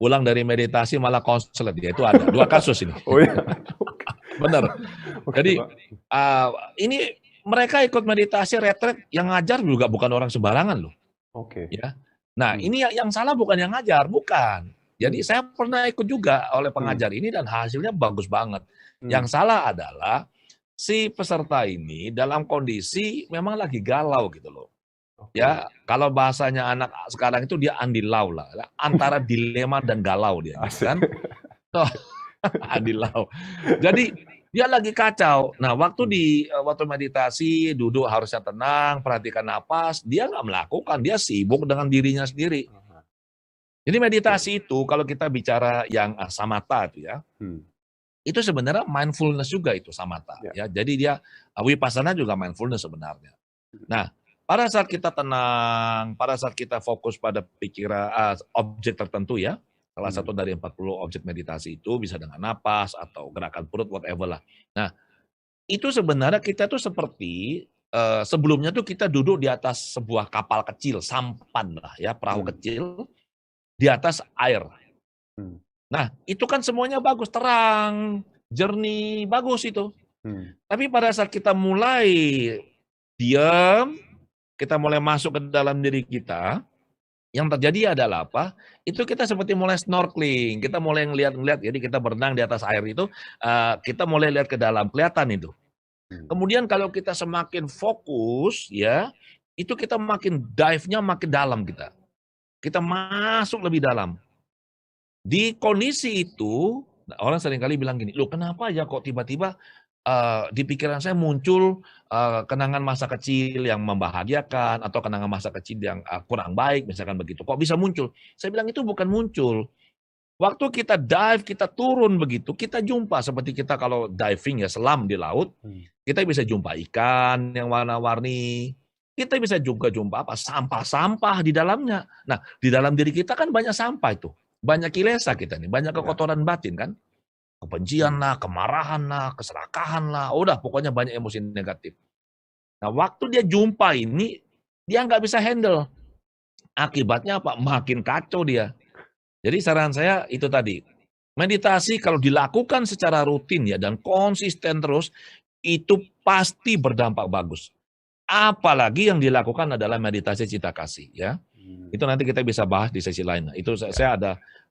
pulang dari meditasi malah konseling ya, itu ada 2 kasus ini. Oh iya. Benar. Jadi ini mereka ikut meditasi retret, yang ngajar juga bukan orang sembarangan loh. Oke. Ya. Nah, ini yang salah bukan yang ngajar, bukan. Jadi saya pernah ikut juga oleh pengajar ini dan hasilnya bagus banget. Yang salah adalah si peserta ini dalam kondisi memang lagi galau gitu loh. Ya, kalau bahasanya anak sekarang itu dia andilau lah, antara dilema dan galau dia, kan? Andilau. Jadi dia lagi kacau. Nah, waktu meditasi duduk harusnya tenang, perhatikan napas, dia nggak melakukan, dia sibuk dengan dirinya sendiri. Jadi meditasi itu kalau kita bicara yang samatha itu ya, itu sebenarnya mindfulness juga itu samatha ya. Jadi dia vipassana juga mindfulness sebenarnya. Nah, pada saat kita tenang, pada saat kita fokus pada pikiran objek tertentu ya, salah satu dari 40 objek meditasi itu bisa dengan napas atau gerakan perut whatever lah. Nah, itu sebenarnya kita tuh seperti sebelumnya tuh kita duduk di atas sebuah kapal kecil, sampan lah ya, perahu kecil di atas air. Nah, itu kan semuanya bagus, terang, jernih, bagus itu. Tapi pada saat kita mulai diam, kita mulai masuk ke dalam diri kita, yang terjadi adalah apa? Itu kita seperti mulai snorkeling, kita mulai ngeliat-ngeliat, jadi kita berenang di atas air itu, kita mulai lihat ke dalam, kelihatan itu. Kemudian kalau kita semakin fokus, ya, itu kita makin dive-nya makin dalam kita. Kita masuk lebih dalam. Di kondisi itu, orang seringkali bilang gini, loh kenapa ya kok tiba-tiba di pikiran saya muncul kenangan masa kecil yang membahagiakan atau kenangan masa kecil yang kurang baik, misalkan begitu. Kok bisa muncul? Saya bilang itu bukan muncul. Waktu kita dive, kita turun begitu, kita jumpa seperti kita kalau diving ya, selam di laut, kita bisa jumpa ikan yang warna-warni, kita bisa juga jumpa apa? Sampah-sampah di dalamnya. Nah, di dalam diri kita kan banyak sampah itu. Banyak kilesa kita nih, banyak kekotoran batin kan. Kebencian lah, kemarahan lah, keserakahan lah, udah pokoknya banyak emosi negatif. Nah, waktu dia jumpa ini, dia nggak bisa handle. Akibatnya apa? Makin kacau dia. Jadi saran saya itu tadi, meditasi kalau dilakukan secara rutin ya dan konsisten terus, itu pasti berdampak bagus. Apalagi yang dilakukan adalah meditasi cita kasih ya. Itu nanti kita bisa bahas di sesi lain. Itu saya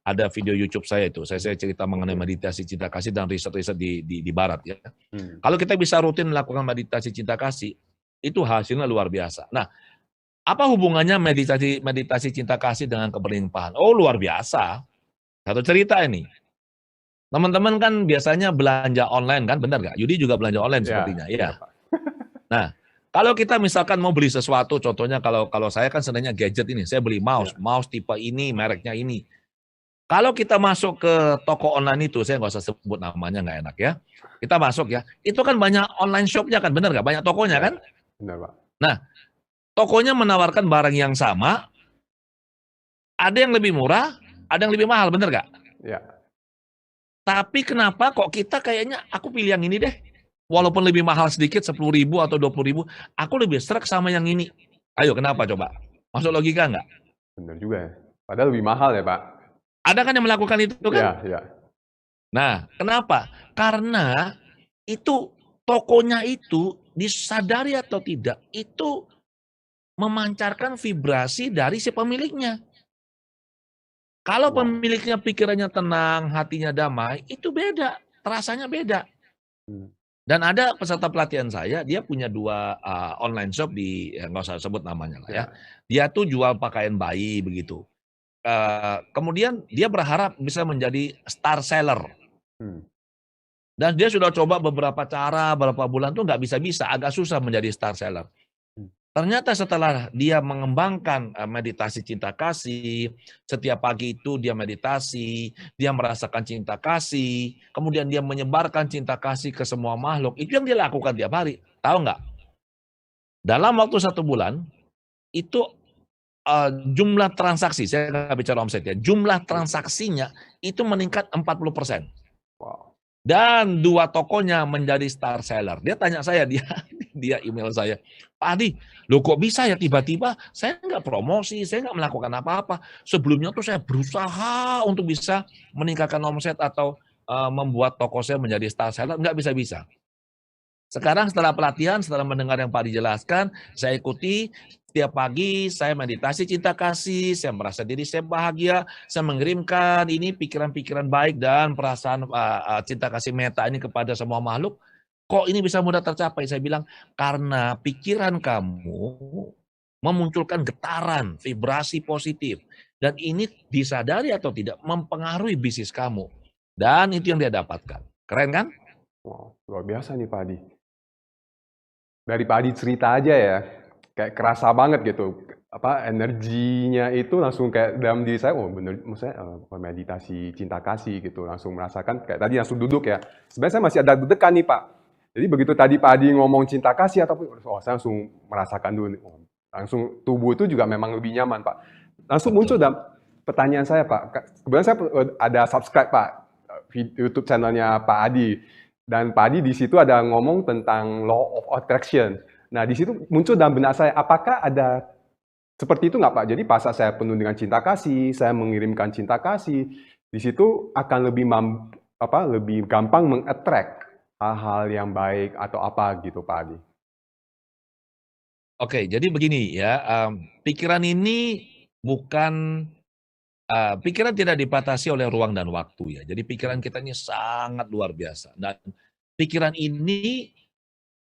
ada video YouTube saya itu. Saya cerita mengenai meditasi cinta kasih dan riset-riset di barat ya. Kalau kita bisa rutin melakukan meditasi cinta kasih, itu hasilnya luar biasa. Nah, apa hubungannya meditasi cinta kasih dengan keberlimpahan? Oh, luar biasa. Satu cerita ini. Teman-teman kan biasanya belanja online kan, benar nggak? Yudi juga belanja online sepertinya. Iya. Nah, kalau kita misalkan mau beli sesuatu, contohnya kalau saya kan senangnya gadget ini, saya beli mouse tipe ini, mereknya ini. Kalau kita masuk ke toko online itu, saya nggak usah sebut namanya, nggak enak ya. Kita masuk ya, itu kan banyak online shop-nya kan, benar nggak? Banyak tokonya kan? Benar, Pak. Nah, tokonya menawarkan barang yang sama, ada yang lebih murah, ada yang lebih mahal, benar nggak? Ya. Tapi kenapa kok kita kayaknya aku pilih yang ini deh. Walaupun lebih mahal sedikit 10.000 atau 20.000, aku lebih serak sama yang ini. Ayo kenapa coba? Masuk logika nggak? Benar juga ya. Padahal lebih mahal ya Pak. Ada kan yang melakukan itu kan? Iya, iya. Nah, kenapa? Karena itu tokonya itu disadari atau tidak, itu memancarkan vibrasi dari si pemiliknya. Kalau Wow. pemiliknya pikirannya tenang, hatinya damai, itu beda, rasanya beda. Dan ada peserta pelatihan saya, dia punya 2 online shop di, nggak usah sebut namanya lah ya. Dia tuh jual pakaian bayi begitu. Kemudian dia berharap bisa menjadi star seller. Dan dia sudah coba beberapa cara, beberapa bulan tuh nggak bisa-bisa, agak susah menjadi star seller. Ternyata setelah dia mengembangkan meditasi cinta kasih, setiap pagi itu dia meditasi, dia merasakan cinta kasih, kemudian dia menyebarkan cinta kasih ke semua makhluk. Itu yang dia lakukan tiap hari. Tahu nggak? Dalam waktu 1 bulan, itu jumlah transaksi, saya nggak bicara omset ya, jumlah transaksinya itu meningkat 40%. Wow. Dan 2 tokonya menjadi star seller. Dia tanya saya, dia email saya, Pak Adi, loh kok bisa ya tiba-tiba saya nggak promosi, saya nggak melakukan apa-apa. Sebelumnya tuh saya berusaha untuk bisa meningkatkan omset atau membuat toko saya menjadi star seller, nggak bisa-bisa. Sekarang setelah pelatihan, setelah mendengar yang Pak Adi jelaskan, saya ikuti. Setiap pagi saya meditasi cinta kasih, saya merasa diri saya bahagia, saya mengirimkan ini pikiran-pikiran baik dan perasaan cinta kasih meta ini kepada semua makhluk. Kok ini bisa mudah tercapai? Saya bilang, karena pikiran kamu memunculkan getaran, vibrasi positif. Dan ini disadari atau tidak mempengaruhi bisnis kamu. Dan itu yang dia dapatkan. Keren kan? Wow, luar biasa nih Pak Adi. Dari Pak Adi cerita aja ya, kayak kerasa banget gitu. Energinya itu langsung kayak dalam diri saya, oh bener, maksudnya meditasi cinta kasih gitu, langsung merasakan kayak tadi langsung duduk ya. Sebenarnya saya masih ada deg-degan nih Pak. Jadi begitu tadi Pak Adi ngomong cinta kasih ataupun, saya langsung merasakan dulu nih, langsung tubuh itu juga memang lebih nyaman Pak. Langsung muncul dalam pertanyaan saya Pak. Kebetulan saya ada subscribe Pak YouTube channelnya Pak Adi. Dan Pak Adi di situ ada ngomong tentang law of attraction. Nah di situ muncul dalam benak saya, apakah ada seperti itu nggak Pak? Jadi pas saya penuh dengan cinta kasih, saya mengirimkan cinta kasih, di situ akan lebih gampang meng-attract hal-hal yang baik atau apa gitu Pak Adi. Oke, jadi begini ya, pikiran ini bukan, pikiran tidak dibatasi oleh ruang dan waktu ya. Jadi pikiran kita ini sangat luar biasa. Dan pikiran ini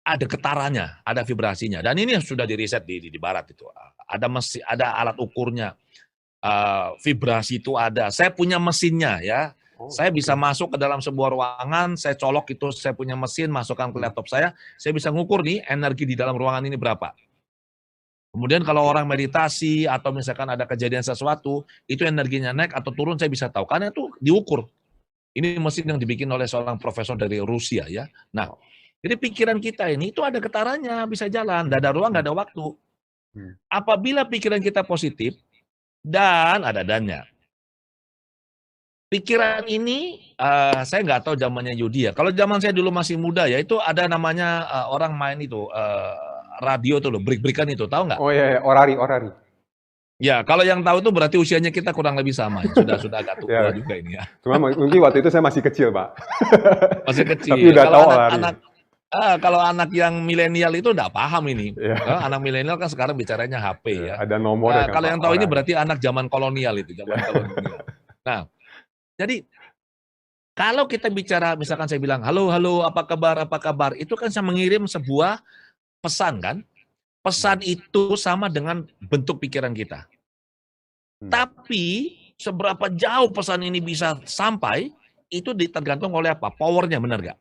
ada getarannya, ada vibrasinya. Dan ini sudah diriset di barat itu. Ada alat ukurnya, vibrasi itu ada. Saya punya mesinnya ya. Saya bisa masuk ke dalam sebuah ruangan, saya colok itu, saya punya mesin, masukkan ke laptop saya bisa ngukur nih energi di dalam ruangan ini berapa. Kemudian kalau orang meditasi atau misalkan ada kejadian sesuatu, itu energinya naik atau turun saya bisa tahu. Karena itu diukur. Ini mesin yang dibikin oleh seorang profesor dari Rusia ya. Nah, jadi pikiran kita ini itu ada getarannya, bisa jalan, nggak ada ruang, nggak ada waktu. Apabila pikiran kita positif, dan ada dannya. Pikiran ini, saya nggak tahu zamannya Yudi ya. Kalau zaman saya dulu masih muda ya, itu ada namanya orang main itu, radio tuh loh, break-breakan itu, tahu nggak? Oh iya, orari. Ya, kalau yang tahu itu berarti usianya kita kurang lebih sama. Sudah agak tua juga ini ya. Cuma mungkin waktu itu saya masih kecil, Pak. Masih kecil. Tapi udah tahu kalau anak yang milenial itu udah paham ini. Anak milenial kan sekarang bicaranya HP ya. Ada nomornya kan, kalau yang tahu ini berarti anak zaman kolonial itu, zaman kolonial. Nah, jadi kalau kita bicara, misalkan saya bilang, halo, apa kabar, itu kan saya mengirim sebuah pesan kan. Pesan itu sama dengan bentuk pikiran kita. Tapi seberapa jauh pesan ini bisa sampai, itu tergantung oleh apa? Powernya, benar nggak?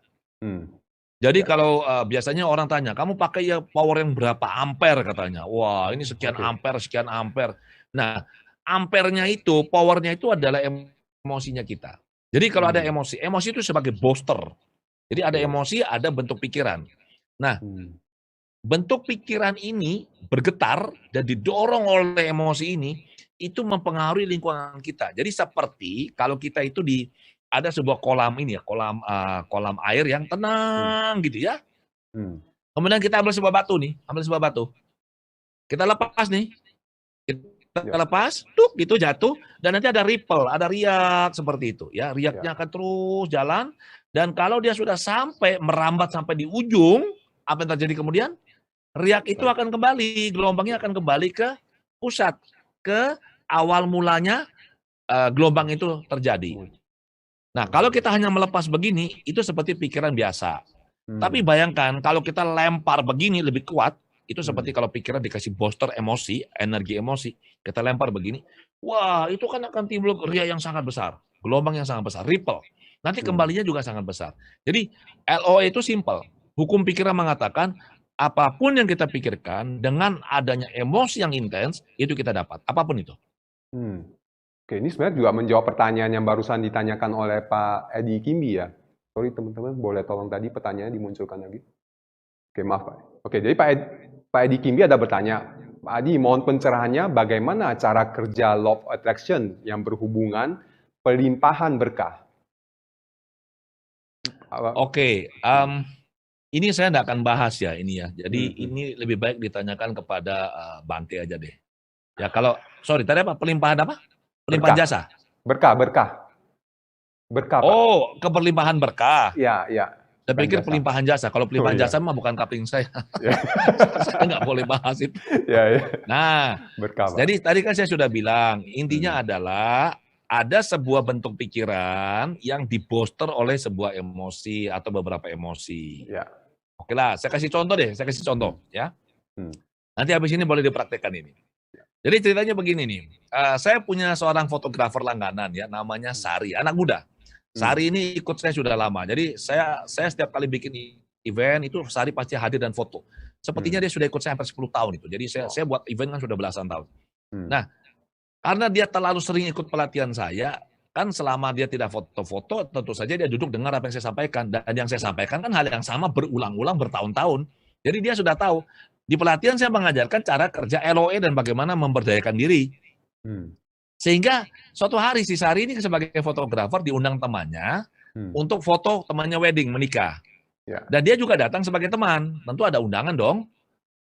Jadi kalau biasanya orang tanya, kamu pakai ya power yang berapa ampere katanya. Wah ini sekian ampere. Nah ampernya itu, powernya itu adalah emosinya kita. Jadi kalau ada emosi itu sebagai booster. Jadi ada emosi, ada bentuk pikiran. Nah bentuk pikiran ini bergetar dan didorong oleh emosi ini, itu mempengaruhi lingkungan kita. Jadi seperti kalau kita itu ada sebuah kolam ini ya, kolam air yang tenang gitu ya. Kemudian kita ambil sebuah batu. Kita lepas nih. Kita lepas, tuh gitu jatuh, dan nanti ada ripple, ada riak seperti itu ya. Riaknya akan terus jalan, dan kalau dia sudah sampai merambat sampai di ujung, apa yang terjadi kemudian? Riak itu akan kembali, gelombangnya akan kembali ke pusat, ke awal mulanya gelombang itu terjadi. Nah, kalau kita hanya melepas begini, itu seperti pikiran biasa. Tapi bayangkan kalau kita lempar begini lebih kuat, itu seperti kalau pikiran dikasih booster emosi, energi emosi, kita lempar begini, wah itu kan akan timbul riak yang sangat besar, gelombang yang sangat besar, ripple. Nanti kembalinya juga sangat besar. Jadi LOE itu simple. Hukum pikiran mengatakan apapun yang kita pikirkan dengan adanya emosi yang intens, itu kita dapat, apapun itu. Oke, ini sebenarnya juga menjawab pertanyaan yang barusan ditanyakan oleh Pak Edi Kimbi ya. Sorry teman-teman, boleh tolong tadi pertanyaannya dimunculkan lagi. Oke, maaf Pak. Oke, jadi Pak Edi Kimbi ada bertanya, Pak Adi, mohon pencerahannya bagaimana cara kerja law of attraction yang berhubungan pelimpahan berkah. Oke, ini saya tidak akan bahas ya ini ya. Jadi ini lebih baik ditanyakan kepada Bante aja deh. Ya kalau, sorry, tadi apa? Pelimpahan apa? Pelimpahan jasa? Berkah. Berkah, Pak. Oh, keberlimpahan berkah. Iya. Saya pikir pelimpahan jasa. Kalau pelimpahan jasa mah bukan kapling saya. Saya nggak boleh bahas itu. Nah, berkah, jadi tadi kan saya sudah bilang, intinya adalah ada sebuah bentuk pikiran yang dibooster oleh sebuah emosi atau beberapa emosi. Oke lah, saya kasih contoh deh. Ya. Nanti habis ini boleh dipraktekkan ini. Jadi ceritanya begini nih, saya punya seorang fotografer langganan ya, namanya Sari, anak muda. Sari ini ikut saya sudah lama, jadi saya setiap kali bikin event itu Sari pasti hadir dan foto. Sepertinya dia sudah ikut saya sampai 10 tahun itu, jadi saya buat event kan sudah belasan tahun. Nah, karena dia terlalu sering ikut pelatihan saya, kan selama dia tidak foto-foto, tentu saja dia duduk dengar apa yang saya sampaikan, dan yang saya sampaikan kan hal yang sama berulang-ulang bertahun-tahun. Jadi dia sudah tahu. Di pelatihan saya mengajarkan cara kerja LOE dan bagaimana memberdayakan diri. Sehingga suatu hari si Sari ini sebagai fotografer diundang temannya untuk foto temannya wedding, menikah. Dan dia juga datang sebagai teman. Tentu ada undangan dong.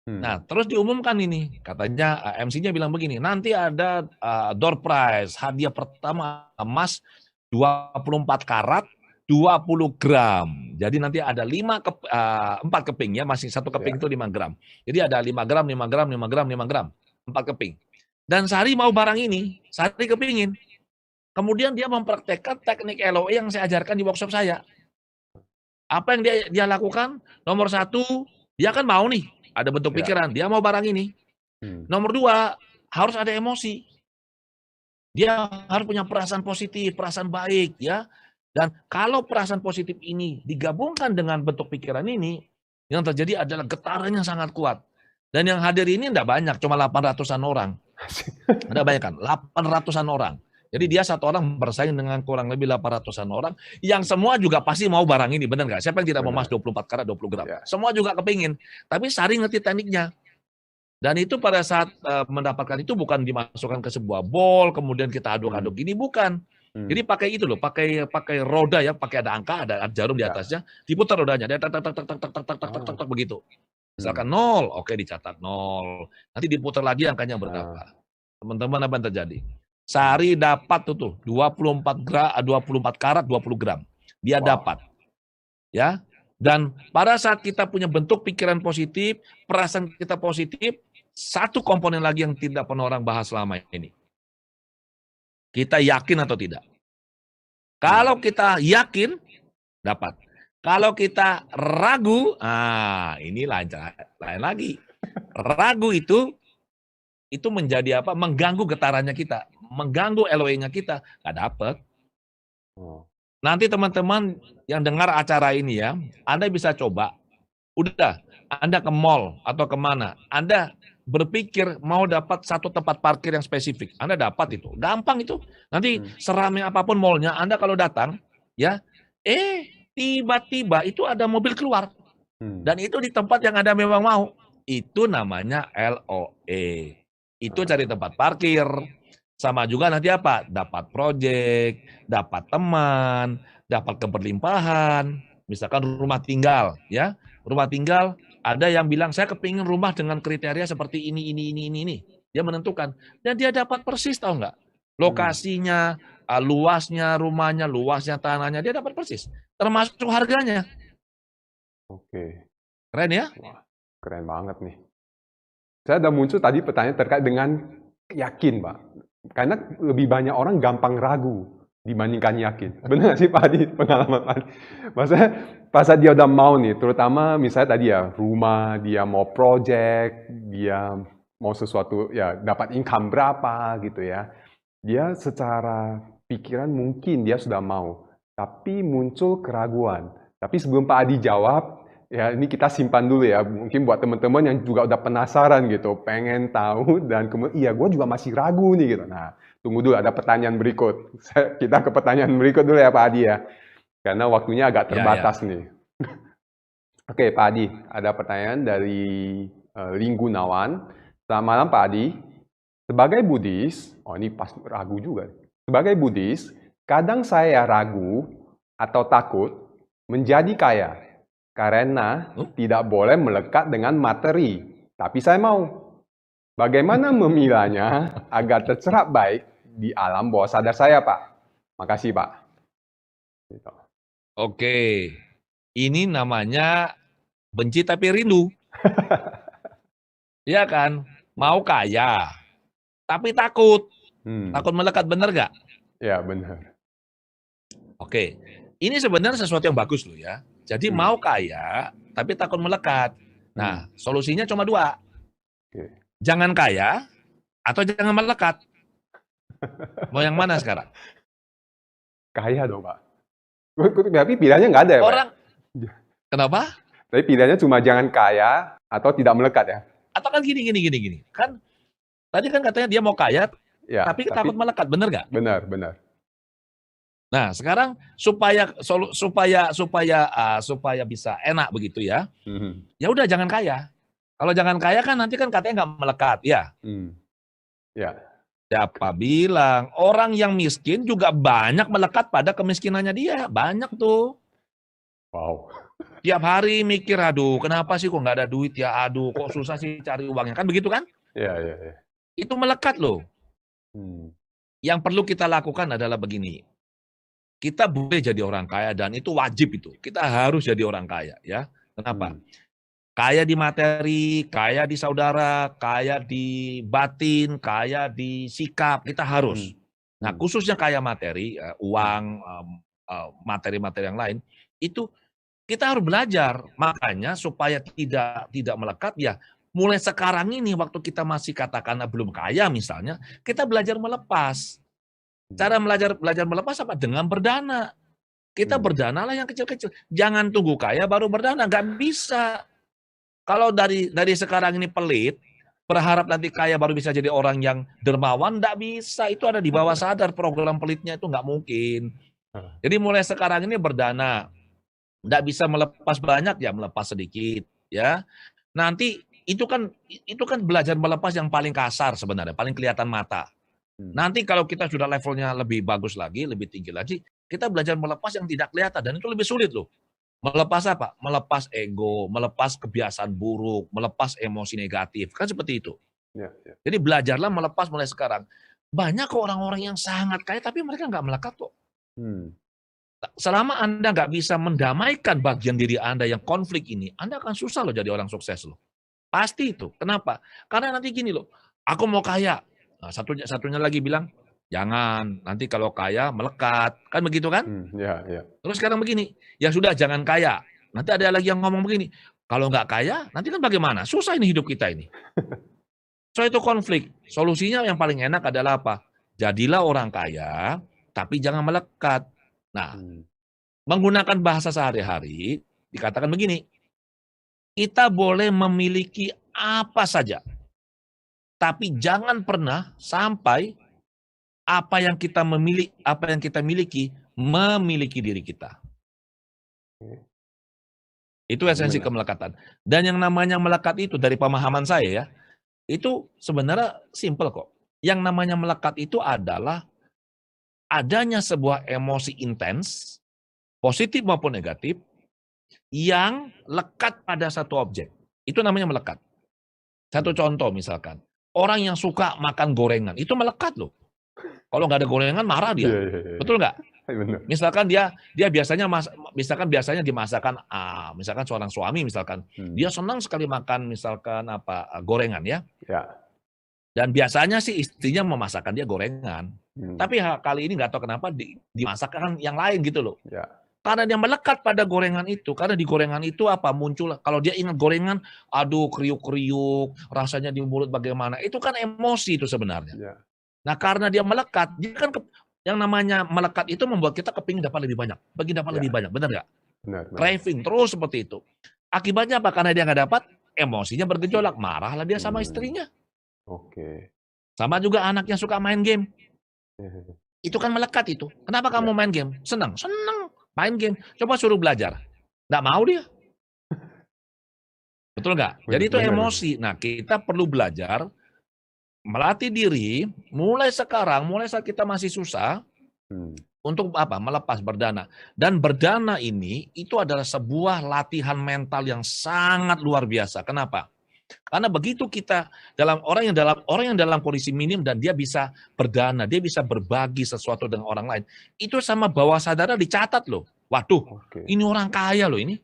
Nah, terus diumumkan ini. Katanya MC-nya bilang begini, nanti ada door prize, hadiah pertama emas 24 karat, 20 gram. Jadi nanti ada 4 keping ya, masih satu keping itu 5 gram. Jadi ada 5 gram, 5 gram, 5 gram, 5 gram, 4 keping. Dan Sari mau barang ini, Sari kepingin. Kemudian dia mempraktekkan teknik LOE yang saya ajarkan di workshop saya. Apa yang dia lakukan? Nomor 1, dia kan mau nih, ada bentuk pikiran, dia mau barang ini. Nomor 2, harus ada emosi. Dia harus punya perasaan positif, perasaan baik ya. Dan kalau perasaan positif ini digabungkan dengan bentuk pikiran ini, yang terjadi adalah getarannya sangat kuat. Dan yang hadir ini tidak banyak, cuma 800-an orang. Ada banyak kan? 800-an orang. Jadi dia satu orang bersaing dengan kurang lebih 800-an orang, yang semua juga pasti mau barang ini, benar nggak? Siapa yang tidak mau emas 24 karat 20 gram? Semua juga kepingin. Tapi Sari ngerti tekniknya. Dan itu pada saat mendapatkan itu bukan dimasukkan ke sebuah bowl, kemudian kita aduk-aduk gini, bukan. Jadi pakai itu loh, pakai roda ya, pakai ada angka, ada jarum di atasnya, diputar rodanya, dia tak begitu. Misalkan 0, oke dicatat 0. Nanti diputar lagi angkanya berapa. Teman-teman apa yang terjadi? Sari dapat tuh 24 karat 20 gram. Dia dapat. Ya. Dan pada saat kita punya bentuk pikiran positif, perasaan kita positif, satu komponen lagi yang tidak pernah orang bahas selama ini. Kita yakin atau tidak? Kalau kita yakin, dapat. Kalau kita ragu, ini lain lagi. Ragu itu menjadi apa? Mengganggu getarannya kita, mengganggu LOE-nya kita, nggak dapat. Nanti teman-teman yang dengar acara ini ya, Anda bisa coba. Udah, Anda ke mall atau kemana, Anda berpikir mau dapat satu tempat parkir yang spesifik, Anda dapat itu. Gampang itu. Nanti seramai apapun mallnya, Anda kalau datang, ya, tiba-tiba itu ada mobil keluar. Dan itu di tempat yang Anda memang mau. Itu namanya LOE. Itu cari tempat parkir. Sama juga nanti apa? Dapat proyek, dapat teman, dapat keberlimpahan. Misalkan rumah tinggal, ya. Rumah tinggal, ada yang bilang, saya kepingin rumah dengan kriteria seperti ini. Dia menentukan. Dan dia dapat persis, tahu nggak? Lokasinya, luasnya rumahnya, luasnya tanahnya, dia dapat persis. Termasuk harganya. Oke. Keren ya? Wah, keren banget nih. Saya ada muncul tadi pertanyaan terkait dengan yakin, Pak. Karena lebih banyak orang gampang ragu dibandingkan yakin. Benar nggak sih Pak Adi, pengalaman Pak Adi? Maksudnya pas dia udah mau nih, terutama misalnya tadi ya, rumah, dia mau project, dia mau sesuatu, ya dapat income berapa gitu ya. Dia secara pikiran mungkin dia sudah mau, tapi muncul keraguan. Tapi sebelum Pak Adi jawab, ya ini kita simpan dulu ya, mungkin buat teman-teman yang juga udah penasaran gitu, pengen tahu dan kemudian iya gue juga masih ragu nih gitu. Nah, tunggu dulu ada pertanyaan berikut. Kita ke pertanyaan berikut dulu ya Pak Adi ya, karena waktunya agak terbatas nih. Oke Pak Adi, ada pertanyaan dari Ling Gunawan. Selamat malam Pak Adi. Sebagai Buddhis, oh ini pas ragu juga. Sebagai Buddhis, kadang saya ragu atau takut menjadi kaya. Karena tidak boleh melekat dengan materi. Tapi saya mau. Bagaimana memilahnya agar tercerap baik di alam bawah sadar saya, Pak? Makasih, Pak. Gitu. Oke. Ini namanya benci tapi rindu. Iya kan? Mau kaya, tapi takut. Takut melekat, bener nggak? Ya, benar. Oke. Ini sebenarnya sesuatu yang bagus loh ya. Jadi mau kaya, tapi takut melekat. Nah, solusinya cuma dua. Jangan kaya, atau jangan melekat. Mau yang mana sekarang? Kaya dong, Pak. Tapi pilihannya nggak ada ya, Pak? Kenapa? Tapi pilihannya cuma jangan kaya, atau tidak melekat ya? Atau kan gini. Kan, tadi kan katanya dia mau kaya, ya, tapi takut melekat, bener nggak? Benar. Nah, sekarang supaya bisa enak begitu ya. Ya udah jangan kaya. Kalau jangan kaya kan nanti kan katanya nggak melekat, ya. Ya. Siapa bilang orang yang miskin juga banyak melekat pada kemiskinannya dia, banyak tuh. Wow. Tiap hari mikir, aduh, kenapa sih kok nggak ada duit ya? Aduh, kok susah sih cari uangnya, kan begitu kan? Iya. Itu melekat loh. Yang perlu kita lakukan adalah begini. Kita boleh jadi orang kaya dan itu wajib itu. Kita harus jadi orang kaya ya. Kenapa? Kaya di materi, kaya di saudara, kaya di batin, kaya di sikap, kita harus. Nah, khususnya kaya materi, uang, materi-materi yang lain, itu kita harus belajar. Makanya supaya tidak melekat ya, mulai sekarang ini waktu kita masih katakanlah belum kaya misalnya, kita belajar melepas. Cara belajar melepas apa? Dengan berdana. Kita berdana lah yang kecil-kecil. Jangan tunggu kaya baru berdana, nggak bisa. Kalau dari sekarang ini pelit, berharap nanti kaya baru bisa jadi orang yang dermawan, nggak bisa. Itu ada di bawah sadar, program pelitnya itu nggak mungkin. Jadi mulai sekarang ini berdana. Nggak bisa melepas banyak, ya melepas sedikit. Ya. Nanti itu kan belajar melepas yang paling kasar sebenarnya, paling kelihatan mata. Nanti kalau kita sudah levelnya lebih bagus lagi, lebih tinggi lagi, kita belajar melepas yang tidak kelihatan dan itu lebih sulit loh. Melepas apa? Melepas ego, melepas kebiasaan buruk, melepas emosi negatif, kan seperti itu. Ya. Jadi belajarlah melepas mulai sekarang. Banyak kok orang-orang yang sangat kaya tapi mereka nggak melekat kok. Selama Anda nggak bisa mendamaikan bagian diri Anda yang konflik ini, Anda akan susah loh jadi orang sukses loh. Pasti itu. Kenapa? Karena nanti gini loh, aku mau kaya. Nah, satunya lagi bilang, jangan, nanti kalau kaya melekat. Kan begitu kan? Ya. Terus sekarang begini, ya sudah jangan kaya. Nanti ada lagi yang ngomong begini, kalau nggak kaya, nanti kan bagaimana? Susah ini hidup kita ini. So itu konflik. Solusinya yang paling enak adalah apa? Jadilah orang kaya, tapi jangan melekat. Nah, menggunakan bahasa sehari-hari, dikatakan begini, kita boleh memiliki apa saja. Tapi jangan pernah sampai apa yang kita miliki memiliki diri kita. Itu esensi kemelekatan. Dan yang namanya melekat itu dari pemahaman saya ya, itu sebenarnya simple kok. Yang namanya melekat itu adalah adanya sebuah emosi intens, positif maupun negatif, yang lekat pada satu objek. Itu namanya melekat. Satu contoh misalkan, orang yang suka makan gorengan, itu melekat loh. Kalau nggak ada gorengan marah dia. Iya, iya, iya. Betul nggak? Benar. Misalkan dia biasanya biasanya dimasakan misalkan seorang suami misalkan dia senang sekali makan misalkan gorengan ya. Ya. Dan biasanya sih istrinya memasakkan dia gorengan. Tapi kali ini nggak tahu kenapa dimasakkan yang lain gitu loh. Ya. Karena dia melekat pada gorengan itu, karena di gorengan itu muncul, kalau dia ingat gorengan, aduh kriuk-kriuk, rasanya di mulut bagaimana, itu kan emosi itu sebenarnya. Ya. Nah karena dia melekat, dia kan yang namanya melekat itu membuat kita kepingin dapat lebih banyak, lebih banyak, benar nggak? Benar. Craving terus seperti itu. Akibatnya apa? Karena dia nggak dapat, emosinya bergejolak, marahlah dia sama istrinya. Oke. Sama juga anak yang suka main game. Itu kan melekat itu. Kenapa kamu main game? Senang. Senang main game. Coba suruh belajar. Nggak mau dia. Betul nggak? Jadi itu emosi. Nah, kita perlu belajar melatih diri mulai sekarang, mulai saat kita masih susah, untuk melepas berdana. Dan berdana ini itu adalah sebuah latihan mental yang sangat luar biasa. Kenapa? Karena begitu kita orang yang dalam kondisi minim dan dia bisa berdana, dia bisa berbagi sesuatu dengan orang lain, itu sama bawah sadarnya dicatat loh. Waduh, ini orang kaya loh ini.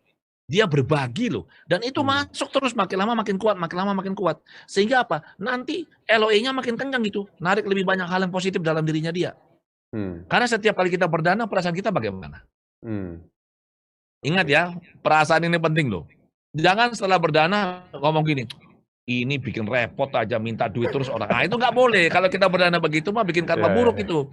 Dia berbagi loh. Dan itu masuk terus makin lama makin kuat, makin lama makin kuat. Sehingga apa? Nanti LOE-nya makin kencang gitu. Narik lebih banyak hal yang positif dalam dirinya dia. Karena setiap kali kita berdana, perasaan kita bagaimana? Ingat ya, perasaan ini penting loh. Jangan setelah berdana ngomong gini, ini bikin repot aja minta duit terus orang. Itu nggak boleh. Kalau kita berdana begitu mah bikin karma buruk itu.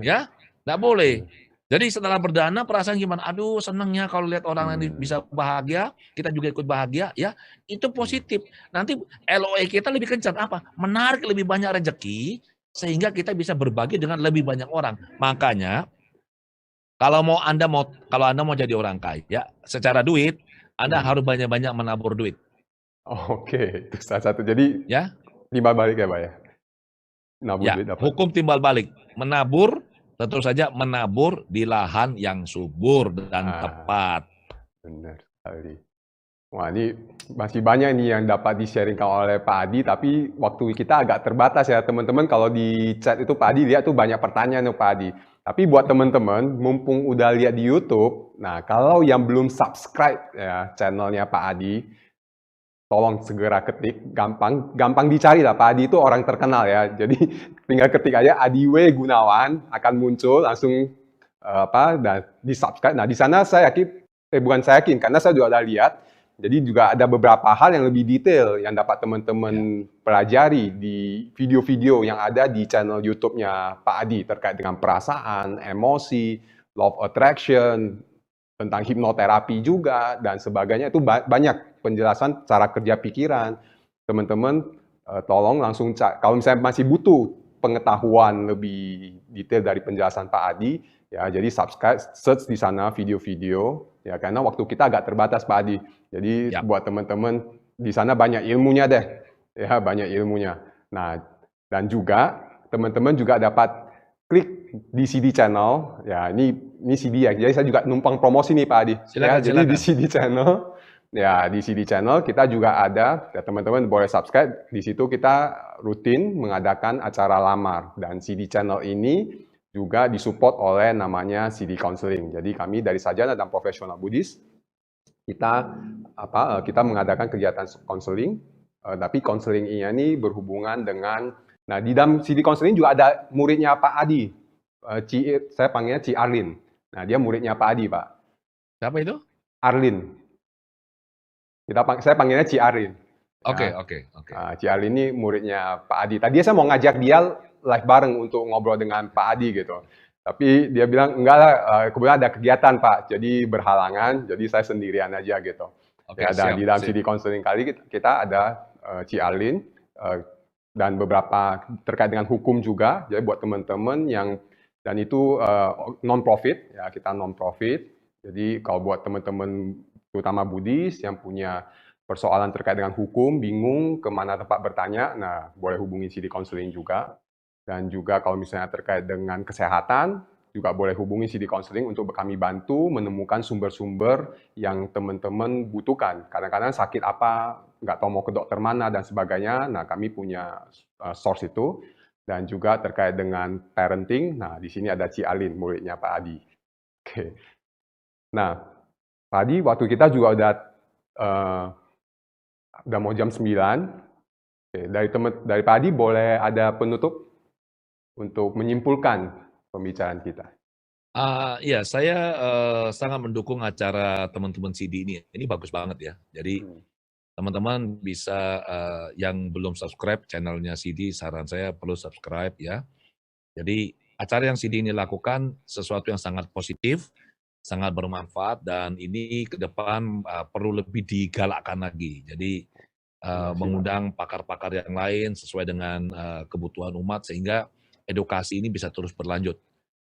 Ya, nggak boleh. Jadi setelah berdana perasaan gimana? Aduh senangnya kalau lihat orang lain bisa bahagia, kita juga ikut bahagia. Ya, itu positif. Nanti LOE kita lebih kencang apa? Menarik lebih banyak rezeki sehingga kita bisa berbagi dengan lebih banyak orang. Makanya kalau Anda mau jadi orang kaya secara duit, Anda harus banyak-banyak menabur duit. Oke, itu salah satu. Jadi ya, timbal balik ya Pak ya? Nabur ya, duit dapat. Hukum timbal balik. Menabur, tentu saja menabur di lahan yang subur dan tepat. Benar sekali. Wah ini masih banyak nih yang dapat di-sharingkan oleh Pak Adi, tapi waktu kita agak terbatas ya teman-teman. Kalau di chat itu Pak Adi lihat tuh banyak pertanyaan tuh Pak Adi. Tapi buat teman-teman, mumpung udah lihat di YouTube, nah kalau yang belum subscribe ya channelnya Pak Adi, tolong segera ketik, gampang dicari lah. Pak Adi itu orang terkenal ya, jadi tinggal ketik aja Adi W Gunawan akan muncul langsung dan di subscribe. Nah di sana saya yakin, bukan saya yakin, karena saya juga udah lihat. Jadi juga ada beberapa hal yang lebih detail yang dapat teman-teman pelajari di video-video yang ada di channel YouTube-nya Pak Adi terkait dengan perasaan, emosi, law of attraction, tentang hipnoterapi juga dan sebagainya. Itu banyak penjelasan cara kerja pikiran. Teman-teman tolong langsung kalau misalnya masih butuh pengetahuan lebih detail dari penjelasan Pak Adi, ya jadi subscribe, search di sana video-video ya, karena waktu kita agak terbatas Pak Adi. Jadi buat teman-teman di sana banyak ilmunya deh. Ya, banyak ilmunya. Nah, dan juga teman-teman juga dapat klik di CD channel. Ya, ini CD ya. Jadi saya juga numpang promosi nih Pak Adi. Silakan, jadi di CD channel, ya di CD channel kita juga ada, ya teman-teman boleh subscribe. Di situ kita rutin mengadakan acara lamar dan CD channel ini juga disupport oleh namanya CD Counseling. Jadi kami dari Sarjana dan Profesional Buddhis kita mengadakan kegiatan konseling, tapi konseling ini berhubungan dengan, nah di dalam CD Counseling juga ada muridnya Pak Adi, saya panggilnya Ci Arlin. Nah dia muridnya Pak Adi Pak. Siapa itu? Arlin. Saya panggilnya Ci Arlin. Oke. Ci Arlin ini muridnya Pak Adi. Tadi saya mau ngajak dia live bareng untuk ngobrol dengan Pak Adi gitu. Tapi dia bilang, enggak lah, kebetulan ada kegiatan Pak, jadi berhalangan, jadi saya sendirian aja gitu. Ya, dan di dalam CD Counseling kali kita ada Ci Arlin, dan beberapa terkait dengan hukum juga, jadi buat teman-teman yang, dan itu non-profit, ya kita non-profit, jadi kalau buat teman-teman terutama Buddhis yang punya persoalan terkait dengan hukum, bingung kemana tempat bertanya, nah boleh hubungi CD Counseling juga. Dan juga kalau misalnya terkait dengan kesehatan, juga boleh hubungi CD Counseling untuk kami bantu menemukan sumber-sumber yang teman-teman butuhkan. Kadang-kadang sakit apa, nggak tahu mau ke dokter mana dan sebagainya. Nah, kami punya source itu. Dan juga terkait dengan parenting, nah di sini ada Ci Alin, muridnya Pak Adi. Oke. Nah, Pak Adi, waktu kita juga udah mau jam 9. Oke, dari Pak Adi boleh ada penutup untuk menyimpulkan pembicaraan kita. Iya, saya sangat mendukung acara teman-teman CD ini. Ini bagus banget ya. Jadi teman-teman bisa yang belum subscribe channelnya CD, saran saya perlu subscribe ya. Jadi acara yang CD ini lakukan sesuatu yang sangat positif, sangat bermanfaat, dan ini ke depan perlu lebih digalakkan lagi. Jadi mengundang pakar-pakar yang lain sesuai dengan kebutuhan umat sehingga edukasi ini bisa terus berlanjut.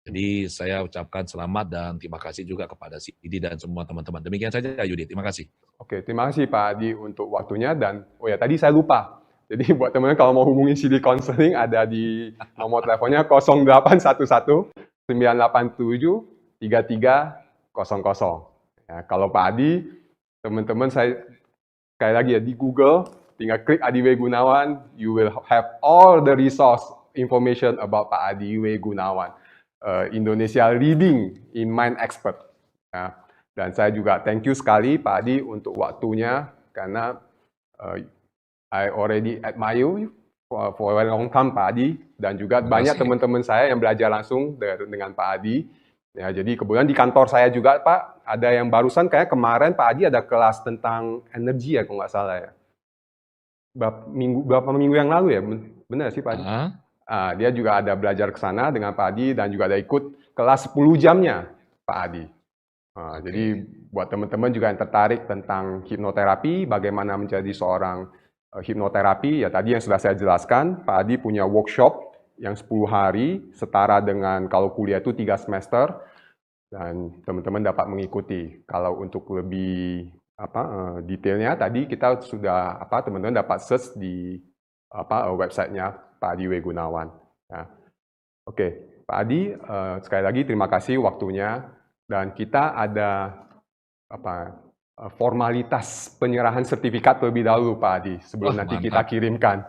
Jadi saya ucapkan selamat dan terima kasih juga kepada CD dan semua teman-teman. Demikian saja Yudi, terima kasih. Oke, terima kasih Pak Adi untuk waktunya dan tadi saya lupa. Jadi buat teman-teman kalau mau hubungi CD Counseling ada di nomor teleponnya 0811 987 3300. Ya, kalau Pak Adi, teman-teman saya sekali lagi ya di Google tinggal klik Adi W Gunawan, you will have all the resource information about Pak Adi W Gunawan, Indonesia leading in mind expert. Ya. Dan saya juga thank you sekali Pak Adi untuk waktunya karena I already admire you for a long time Pak Adi dan juga banyak teman-teman saya yang belajar langsung dengan Pak Adi. Ya, jadi kebetulan di kantor saya juga Pak ada yang barusan kayak kemarin Pak Adi ada kelas tentang energi ya kalau nggak salah ya. Berapa minggu yang lalu ya, benar sih Pak Adi? Dia juga ada belajar ke sana dengan Pak Adi dan juga ada ikut kelas 10 jamnya Pak Adi. Jadi buat teman-teman juga yang tertarik tentang hipnoterapi, bagaimana menjadi seorang hipnoterapi, ya tadi yang sudah saya jelaskan, Pak Adi punya workshop yang 10 hari, setara dengan kalau kuliah itu 3 semester, dan teman-teman dapat mengikuti. Kalau untuk lebih detailnya, tadi kita sudah teman-teman dapat search di websitenya Pak Adi W Gunawan. Ya. Oke, Pak Adi, sekali lagi terima kasih waktunya. Dan kita ada formalitas penyerahan sertifikat terlebih dahulu Pak Adi sebelum nanti kita kirimkan.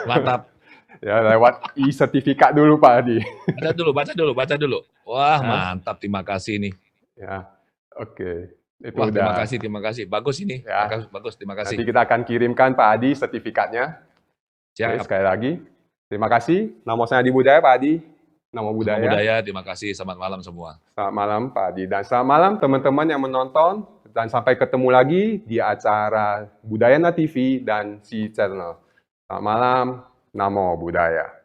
Mantap. Ya lewat e-sertifikat dulu Pak Adi. Baca dulu. Wah, mantap, terima kasih nih. Ya, oke. Wah, terima kasih. Bagus ini. Ya. Bagus, terima kasih. Nanti kita akan kirimkan Pak Adi sertifikatnya. Oke, sekali lagi, terima kasih. Nama saya Adi Budaya Pak Adi. Nama budaya, terima kasih. Selamat malam semua. Selamat malam Pak Adi. Dan selamat malam teman-teman yang menonton. Dan sampai ketemu lagi di acara Budayana TV dan C Channel. Selamat malam, Namo Buddhaya.